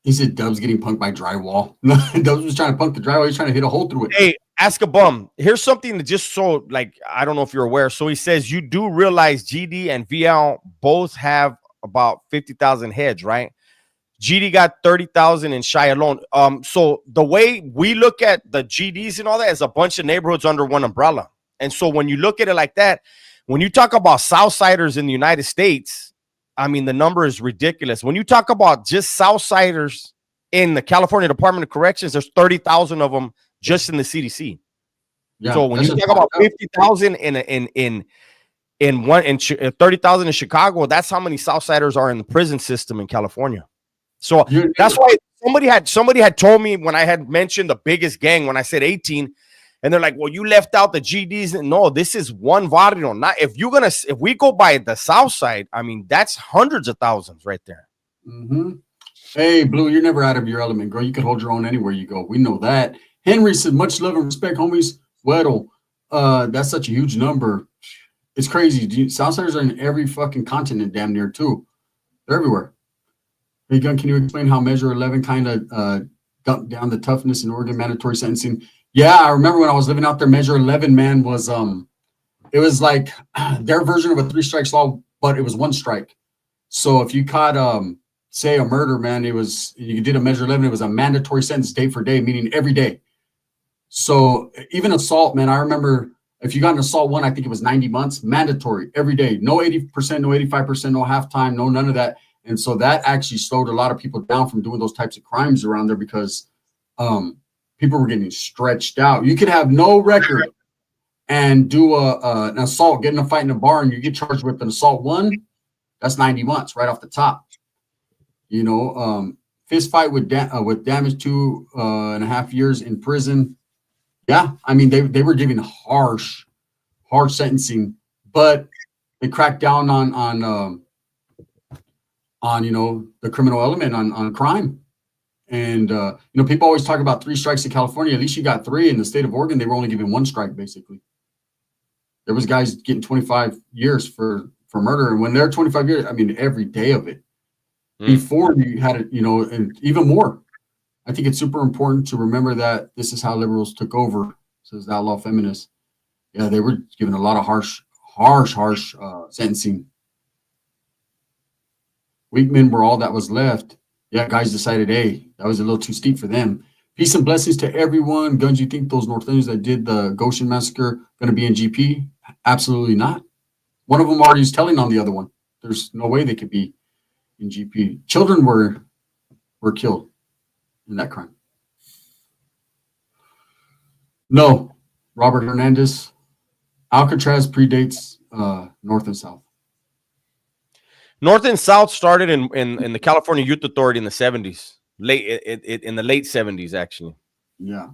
He said Dubs getting punked by drywall. Dubs was trying to punk the drywall. He's trying to hit a hole through it. Hey, ask a bum. Here's something that just so, like, I don't know if you're aware. So he says you do realize GD and VL both have about 50,000 heads, right? GD got 30,000 in Shy alone. So the way we look at the GDs and all that is a bunch of neighborhoods under one umbrella. And so when you look at it like that, when you talk about Southsiders in the United States, I mean, the number is ridiculous. When you talk about just Southsiders in the California Department of Corrections, there's 30,000 of them just in the CDC. Yeah, so when you talk about 50,000 in 30,000 in Chicago, that's how many Southsiders are in the prison system in California. So that's why somebody had told me when I had mentioned the biggest gang when I said 18, and they're like, "Well, you left out the GDs." No, this is one barrio. Not if we go by the South Side, I mean that's hundreds of thousands right there. Hey, Blue, you're never out of your element, girl. You can hold your own anywhere you go. We know that. Henry said, "Much love and respect, homies." Weddle, that's such a huge number. It's crazy. Southsiders are in every fucking continent, damn near too. They're everywhere. Hey, Gun, can you explain how Measure 11 kind of dumped down the toughness in Oregon mandatory sentencing? Yeah, I remember when I was living out there, Measure 11, man, was it was like their version of a 3 strikes law, but it was 1 strike. So if you caught say a murder, man, you did a Measure 11, it was a mandatory sentence day for day, meaning every day. So even assault, man, I remember if you got an assault 1, I think it was 90 months, mandatory every day, no 80%, no 85%, no halftime, no none of that. And so that actually slowed a lot of people down from doing those types of crimes around there because people were getting stretched out. You could have no record and do an assault, get in a fight in a bar, and you get charged with an assault 1. That's 90 months right off the top. You know, fist fight with damage 2.5 years in prison. Yeah, I mean they were giving harsh sentencing, but they cracked down on you know the criminal element on crime. And you know, people always talk about 3 strikes in California. At least you got 3. In the state of Oregon, they were only giving 1 strike basically. There was guys getting 25 years for murder, and when they're 25 years, I mean every day of it. Before you had it, you know, and even more. I think it's super important to remember that this is how liberals took over, says the outlaw feminist. Yeah, they were given a lot of harsh sentencing. Weak men were all that was left. Yeah, guys decided, hey, that was a little too steep for them. Peace and blessings to everyone. Guns, you think those North Indians that did the Goshen massacre going to be in GP? Absolutely not. One of them already is telling on the other one. There's no way they could be in GP. Children were killed in that crime. No, Robert Hernandez. Alcatraz predates North and South. North and South started in the California Youth Authority in the 70s, in the late 70s, actually. Yeah.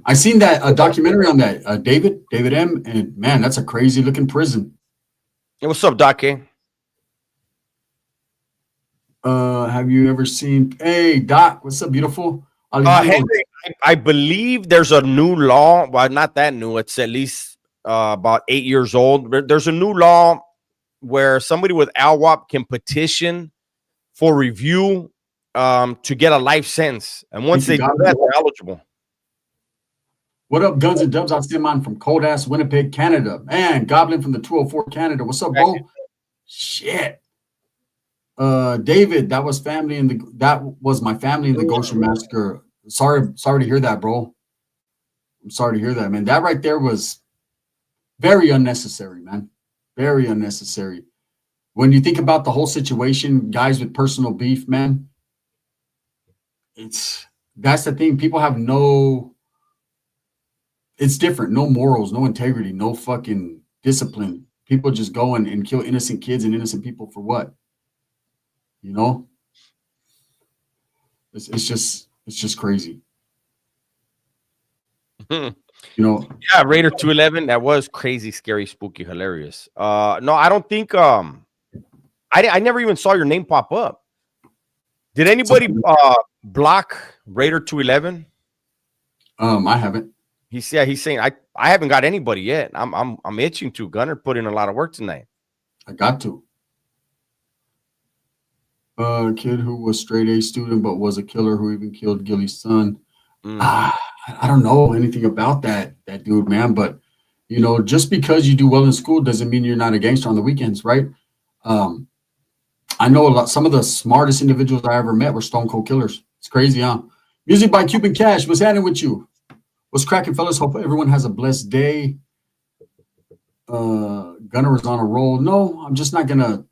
I seen that documentary on that David M. And man, that's a crazy looking prison. Hey, what's up, Doc? Have you ever seen? Hey, Doc, what's up, beautiful? Henry, I believe there's a new law. Well, not that new. It's at least about 8 years old. There's a new law where somebody with ALWAP can petition for review to get a life sentence. And once they do that, they're eligible. What up, Guns and Dubs? I'll see mine from cold ass Winnipeg, Canada. Man, Goblin from the 204 Canada. What's up, bro? Shit. David, that was my family in the Goshen massacre. Sorry to hear that, bro. I'm sorry to hear that, man. That right there was very unnecessary, man. Very unnecessary. When you think about the whole situation, guys with personal beef, man, that's the thing. People have it's different. No morals, no integrity, no fucking discipline. People just go and kill innocent kids and innocent people for what? You know? It's just crazy. You know? Yeah, Raider 211. That was crazy, scary, spooky, hilarious. No, I don't think I never even saw your name pop up. Did anybody block Raider 211? I haven't. He's saying I haven't got anybody yet. I'm itching to. Gunner put in a lot of work tonight. I got to. A kid who was straight A student but was a killer who even killed Gilly's son. I don't know anything about that dude, man. But you know, just because you do well in school doesn't mean you're not a gangster on the weekends, right? I know some of the smartest individuals I ever met were stone cold killers. It's crazy, huh? Music by Cuban Cash. What's happening with you? What's cracking, fellas? Hope everyone has a blessed day. Gunner is on a roll. No, I'm just not gonna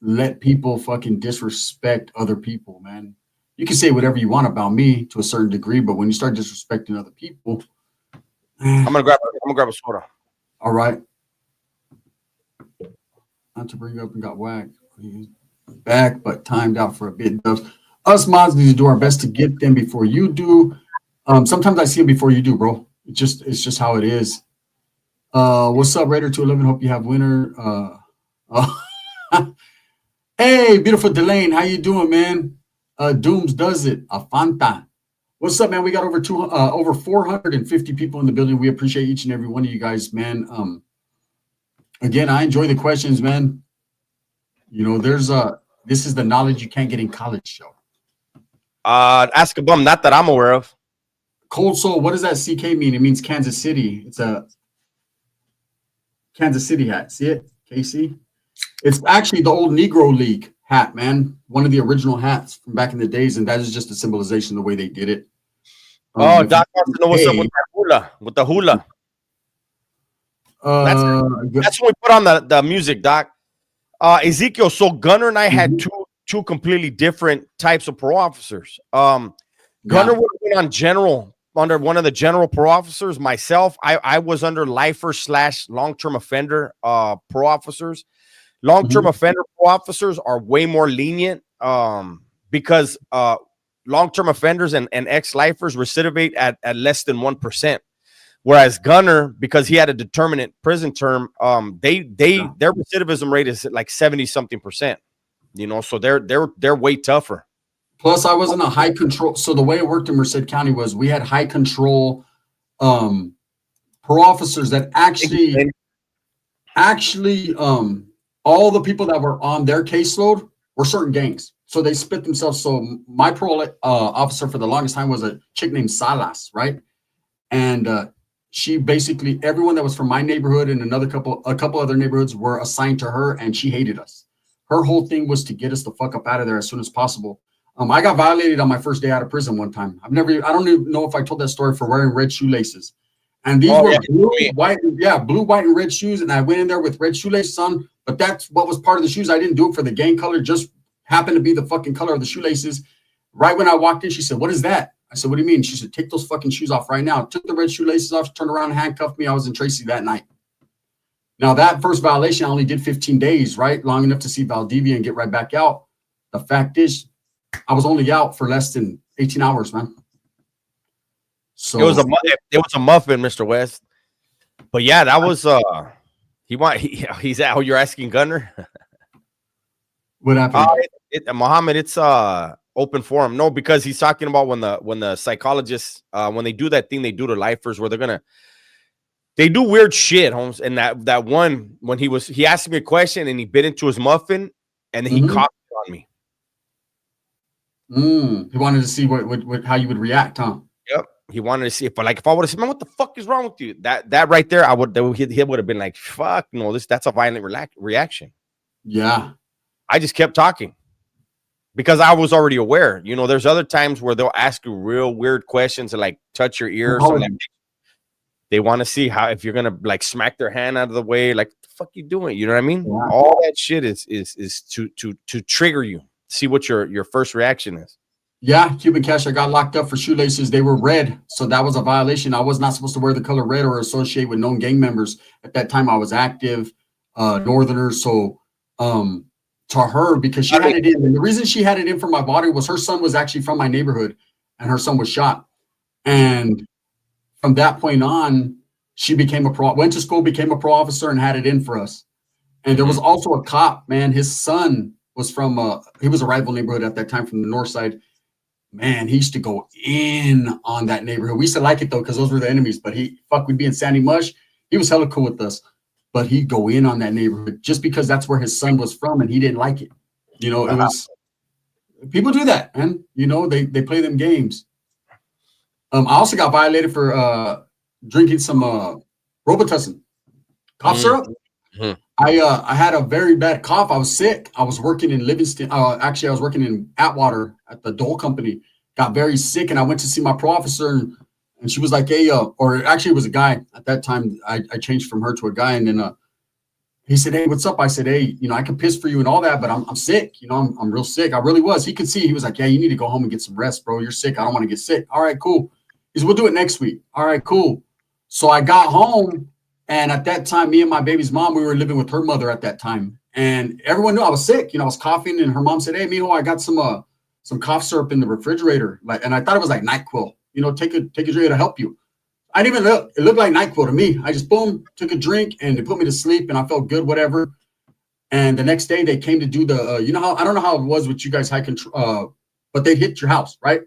let people fucking disrespect other people, man. You can say whatever you want about me to a certain degree, but when you start disrespecting other people, I'm gonna grab a soda. All right. Not to bring up and got whacked. Back, but timed out for a bit. Us mods need to do our best to get them before you do. Sometimes I see them before you do, bro. It's just how it is. What's up, Raider 211? Hope you have winter. Hey, beautiful Delane, how you doing, man? Dooms does it. Afanta. What's up, man? We got over 450 people in the building. We appreciate each and every one of you guys, man. Again, I enjoy the questions, man. You know, this is the knowledge you can't get in college show. Ask a bum, not that I'm aware of. Cold Soul, what does that CK mean? It means Kansas City. It's a Kansas City hat. See it? KC? It's actually the old Negro League hat, man. One of the original hats from back in the days, and that is just a symbolization of the way they did it. Doc wants to know what's up with that hula. With the hula. That's when we put on the music, Doc. Ezekiel, so Gunner and I had two completely different types of parole officers. Gunner would have been on general, under one of the general parole officers. Myself, I was under lifer / long-term offender parole officers. Long-term offender parole officers are way more lenient because long-term offenders and ex-lifers recidivate at less than 1%. Whereas Gunner, because he had a determinate prison term, their recidivism rate is like 70-something%. You know, so they're way tougher. Plus, I wasn't a high control. So the way it worked in Merced County was we had high control parole officers that actually all the people that were on their caseload were certain gangs. So they split themselves. So my parole officer for the longest time was a chick named Salas, right? And she basically, everyone that was from my neighborhood and a couple other neighborhoods were assigned to her, and she hated us. Her whole thing was to get us the fuck up out of there as soon as possible. I got violated on my first day out of prison one time. I don't even know if I told that story, for wearing red shoelaces. And these were blue, white, and red shoes. And I went in there with red shoelaces on, but that's what was part of the shoes. I didn't do it for the gang color, just happened to be the fucking color of the shoelaces. Right when I walked in, she said, "What is that?" I said, "What do you mean?" She said, "Take those fucking shoes off right now." Took the red shoelaces off, turned around, handcuffed me. I was in Tracy that night. Now, that first violation, I only did 15 days, right? Long enough to see Valdivia and get right back out. The fact is, I was only out for less than 18 hours, man. So it was a muffin, Mr. West. But yeah, that was he's out. You're asking Gunner. What happened? Muhammad, it's open forum. No, because he's talking about when the psychologists when they do that thing they do to lifers where they do weird shit, Holmes. And that one when he asked me a question and he bit into his muffin and then he coughed on me. He wanted to see what how you would react, huh? Yep. He wanted to see if I would have said, man, what the fuck is wrong with you? That right there, he would have been like, fuck no, that's a violent reaction. Yeah. I just kept talking because I was already aware. You know, there's other times where they'll ask you real weird questions and like touch your ear or something. They want to see how, if you're gonna like smack their hand out of the way, like the fuck you doing? You know what I mean? Yeah. All that shit is to trigger you, see what your first reaction is. Yeah, Cuban Cash, I got locked up for shoelaces. They were red, so that was a violation. I was not supposed to wear the color red or associate with known gang members. At that time, I was active, Northerners. So to her, because she had it in, and the reason she had it in for my body was her son was actually from my neighborhood, and her son was shot. And from that point on, she became went to school, became a pro officer, and had it in for us. And there was also a cop, man. His son was from he was a rival neighborhood at that time from the north side. Man, he used to go in on that neighborhood. We used to like it though, because those were the enemies. But we'd be in Sandy Mush. He was hella cool with us, but he'd go in on that neighborhood just because that's where his son was from, and he didn't like it. You know, it was people do that, man. You know, they play them games. I also got violated for drinking some Robitussin cough syrup. I had a very bad cough. I was sick. I was working in Livingston. Actually, I was working in Atwater at the Dole Company. Got very sick, and I went to see my pro officer, and she was like, "Hey," or actually, it was a guy at that time. I changed from her to a guy, and then he said, "Hey, what's up?" I said, "Hey, you know, I can piss for you and all that, but I'm sick. You know, I'm real sick. I really was." He could see. He was like, "Yeah, you need to go home and get some rest, bro. You're sick. I don't want to get sick." All right, cool. He said, "We'll do it next week." All right, cool. So I got home. And at that time, me and my baby's mom, we were living with her mother at that time. And everyone knew I was sick. You know, I was coughing. And her mom said, "Hey, mijo, I got some cough syrup in the refrigerator." And I thought it was like NyQuil. You know, take a drink to help you. I didn't even look. It looked like NyQuil to me. I just, boom, took a drink, and they put me to sleep, and I felt good, whatever. And the next day, they came to do the, you know how, I don't know how it was with you guys, high control, but they'd hit your house, right?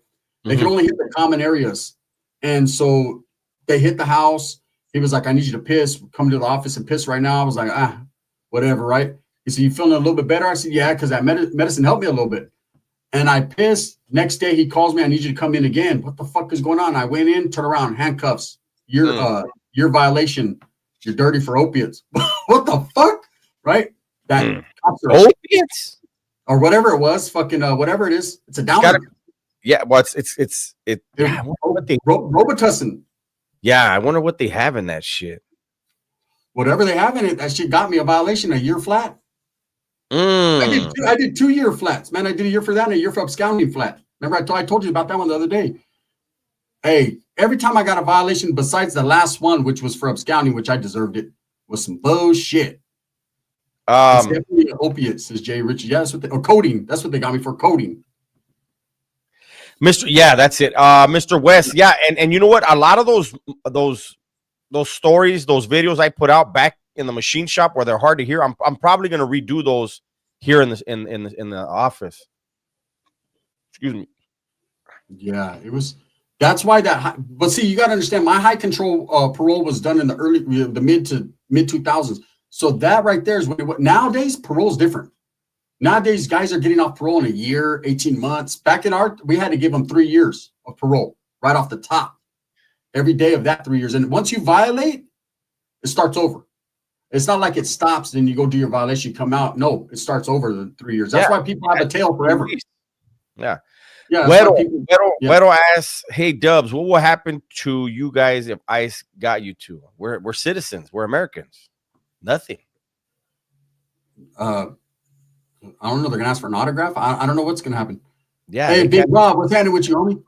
They could only hit the common areas. And so they hit the house. He was like, "I need you to piss. Come to the office and piss right now." I was like, whatever, right? He said, "You feeling a little bit better?" I said, "Yeah, because that medicine helped me a little bit." And I pissed. Next day, he calls me, "I need you to come in again." What the fuck is going on? I went in, turn around, handcuffs. Your violation. You're dirty for opiates. What the fuck? Right? That opiates or whatever it was, fucking whatever it is. It's a downer. Well, Robitussin. Yeah, I wonder what they have in that shit. Whatever they have in it, that shit got me a violation, a year flat. I did 2 year flats, man. I did a year for that and a year for absconding flat. Remember, I told you about that one the other day. Hey, every time I got a violation, besides the last one, which was for absconding, which I deserved it, was some bullshit. It's definitely opiates, says Jay Richard. Yeah, that's what or coding. That's what they got me for, coding. Yeah, that's it. Mr. West, yeah, and you know what? A lot of those stories, those videos I put out back in the machine shop where they're hard to hear, I'm probably gonna redo those here in the office. Excuse me. Yeah, it was. That's why but see, you got to understand, my high control parole was done in the mid 2000s. So that right there is when nowadays parole's different. Nowadays, guys are getting off parole in a year, 18 months. Back in we had to give them 3 years of parole right off the top. Every day of that 3 years. And once you violate, it starts over. It's not like it stops, then you go do your violation, you come out. No, it starts over the 3 years. That's why people have a tail forever. Yeah. Yeah. Weddle asks, "Hey Dubs, what will happen to you guys if ICE got you two? We're citizens, we're Americans. Nothing." I don't know. They're gonna ask for an autograph. I don't know what's gonna happen. Yeah. Hey, Big Rob, what's happening with you, homie?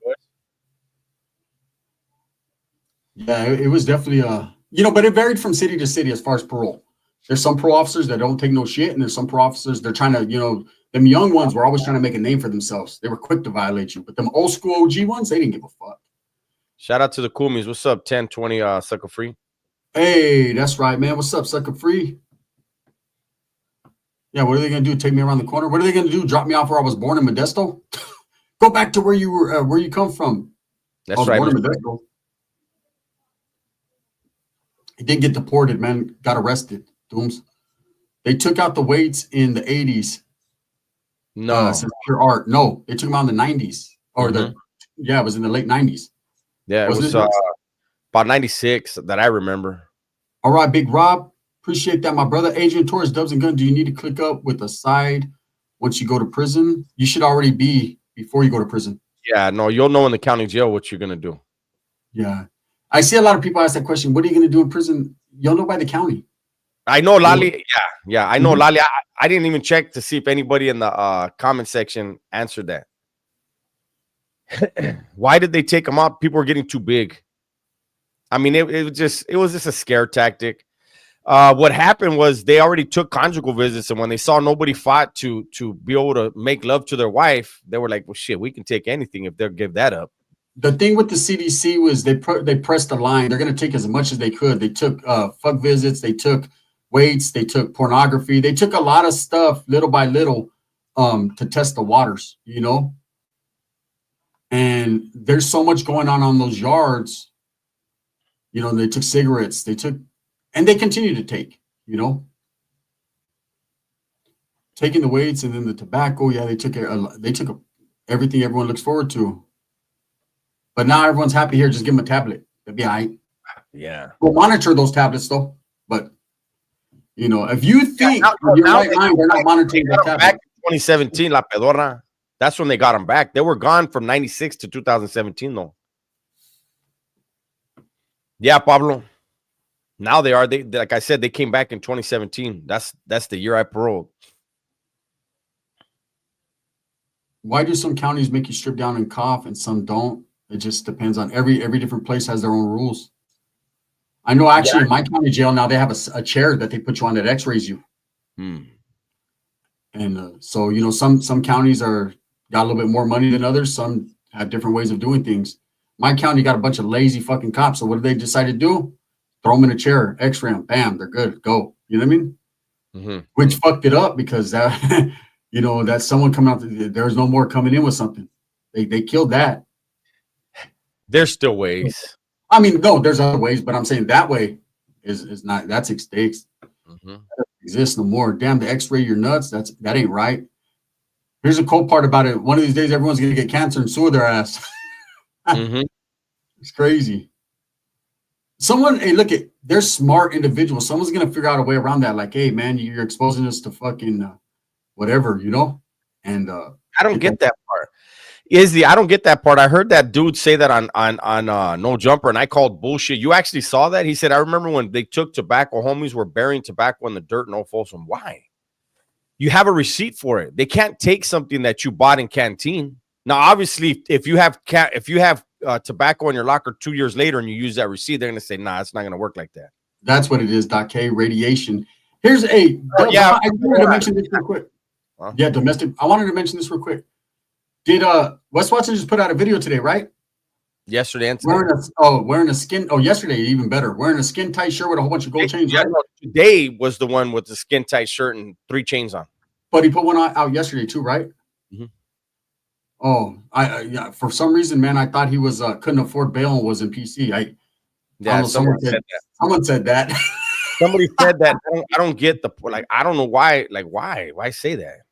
Yeah, it was definitely but it varied from city to city as far as parole. There's some parole officers that don't take no shit, and there's some parole officers they're trying to, them young ones were always trying to make a name for themselves. They were quick to violate you, but them old school OG ones, they didn't give a fuck. Shout out to the Kumis. What's up, 1020 Sucker Free? Hey, that's right, man. What's up, Sucker Free? Yeah, what are they gonna do? Take me around the corner? What are they gonna do? Drop me off where I was born in Modesto? Go back to where you were, where you come from. That's right. Born in Modesto. He didn't get deported, man. Got arrested. Dooms. They took out the weights in the 80s. No. Since pure art. No, they took them out in the 90s. Or it was in the late 90s. Yeah, it was about 96 that I remember. All right, Big Rob. Appreciate that, my brother. Adrian Torres, Dubs and Gun. Do you need to click up with a side once you go to prison? You should already be before you go to prison. Yeah, no, you'll know in the county jail what you're gonna do. Yeah. I see a lot of people ask that question. What are you going to do in prison? You'll know by the county. I know Lali. Yeah. I know Lali. I didn't even check to see if anybody in the comment section answered that. Why did they take them out? People were getting too big. I mean, it was just a scare tactic. What happened was they already took conjugal visits, and when they saw nobody fought to be able to make love to their wife, they were like, "Well, shit, we can take anything if they'll give that up." The thing with the CDC was they pressed the line. They're going to take as much as they could. They took fuck visits. They took weights. They took pornography. They took a lot of stuff little by little to test the waters, you know? And there's so much going on those yards. You know, they took cigarettes. And they continue to take, you know? Taking the weights and then the tobacco. Yeah, they took everything everyone looks forward to. But now everyone's happy here. Just give them a tablet. They'll be all right. Yeah. We'll monitor those tablets, though. But, you know, if you think you're right mind, they're not monitoring the tablet. Back in 2017, La Pedorra, that's when they got them back. They were gone from 96 to 2017, though. Yeah, Pablo. Now they are. They, like I said, they came back in 2017. That's the year I paroled. Why do some counties make you strip down and cough and some don't? It just depends on every different place has their own rules. I know actually in my county jail now they have a chair that they put you on that x-rays you. And so, you know, some counties got a little bit more money than others. Some have different ways of doing things. My county got a bunch of lazy fucking cops. So what did they decide to do? Throw them in a chair, x-ray them, bam, they're good, go. You know what I mean? Which fucked it up because that, you know, that someone coming out, there's no more coming in with something. They killed that. There's still ways. I mean, no, there's other ways, but I'm saying that way is not. That's extinct. That doesn't exist no more. Damn, the X-ray your nuts. That ain't right. Here's a cool part about it. One of these days, everyone's gonna get cancer and sue their ass. It's crazy. Hey, look at. They're smart individuals. Someone's gonna figure out a way around that. Like, hey, man, you're exposing us to fucking whatever, you know. And I don't get that part. I don't get that part. I heard that dude say that on No Jumper, and I called bullshit. You actually saw that? He said, I remember when they took tobacco, homies were burying tobacco in the dirt in Old Folsom. Why? You have a receipt for it. They can't take something that you bought in canteen. Now, obviously, if you have tobacco in your locker 2 years later and you use that receipt, they're going to say, nah, it's not going to work like that. That's what it is, Doc K, radiation. Here's I wanted to mention this real quick. Yeah, domestic. I wanted to mention this real quick. Did Wes Watson just put out a video today, right? Yesterday and wearing a skin. Oh, yesterday even better. Wearing a skin tight shirt with a whole bunch of gold chains. Yeah, right? Today was the one with the skin tight shirt and 3 chains on. But he put one out yesterday too, right? Oh, I for some reason, man, I thought he was couldn't afford bail and was in PC. Someone said that. Somebody said that. I don't get I don't know why. Like why say that?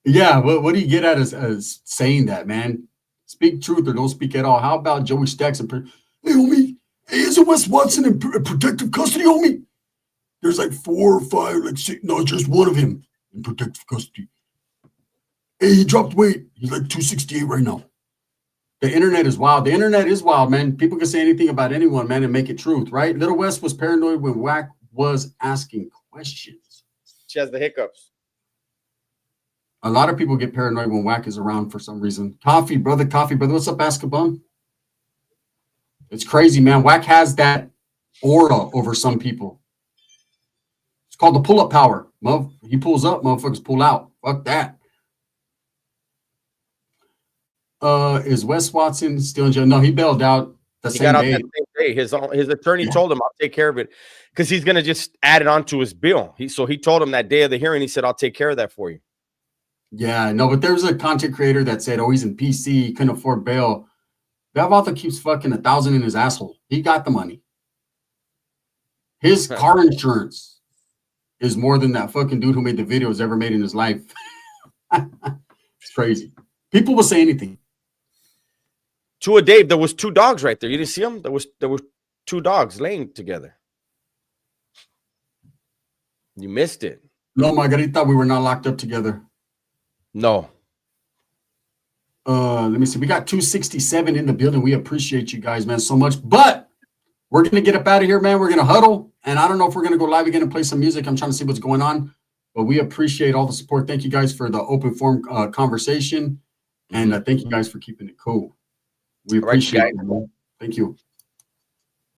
Yeah, what do you get at as saying that, man? Speak truth or don't speak at all. How about Joey Stacks and hey, homie, hey, isn't Wes Watson in protective custody, homie? There's like 4 or 5, like 6, no, just one of him in protective custody. Hey, he dropped weight. He's like 268 right now. The internet is wild. The internet is wild, man. People can say anything about anyone, man, and make it truth, right? Little Wes was paranoid when Wack was asking questions. She has the hiccups. A lot of people get paranoid when Wack is around for some reason. Coffee, brother. What's up, Basketball? It's crazy, man. Wack has that aura over some people. It's called the pull-up power. He pulls up, motherfuckers pull out. Fuck that. Is Wes Watson still in jail? No, he bailed out the same day. That same day. His attorney told him, I'll take care of it. Because he's going to just add it onto his bill. So he told him that day of the hearing, he said, I'll take care of that for you. Yeah, no, but there was a content creator that said, oh, he's in PC, he couldn't afford bail. Valvalta keeps fucking 1,000 in his asshole. He got the money. His car insurance is more than that fucking dude who made the videos ever made in his life. It's crazy. People will say anything. Tua Dave, there was 2 dogs right there. You didn't see them? There were 2 dogs laying together. You missed it. No, Margarita, we were not locked up together. No. Let me see. We got 267 in the building. We appreciate you guys, man, so much. But we're gonna get up out of here, man. We're gonna huddle, and I don't know if we're gonna go live again and play some music. I'm trying to see what's going on, but we appreciate all the support. Thank you guys for the open forum conversation, and thank you guys for keeping it cool. We appreciate it, man. Thank you.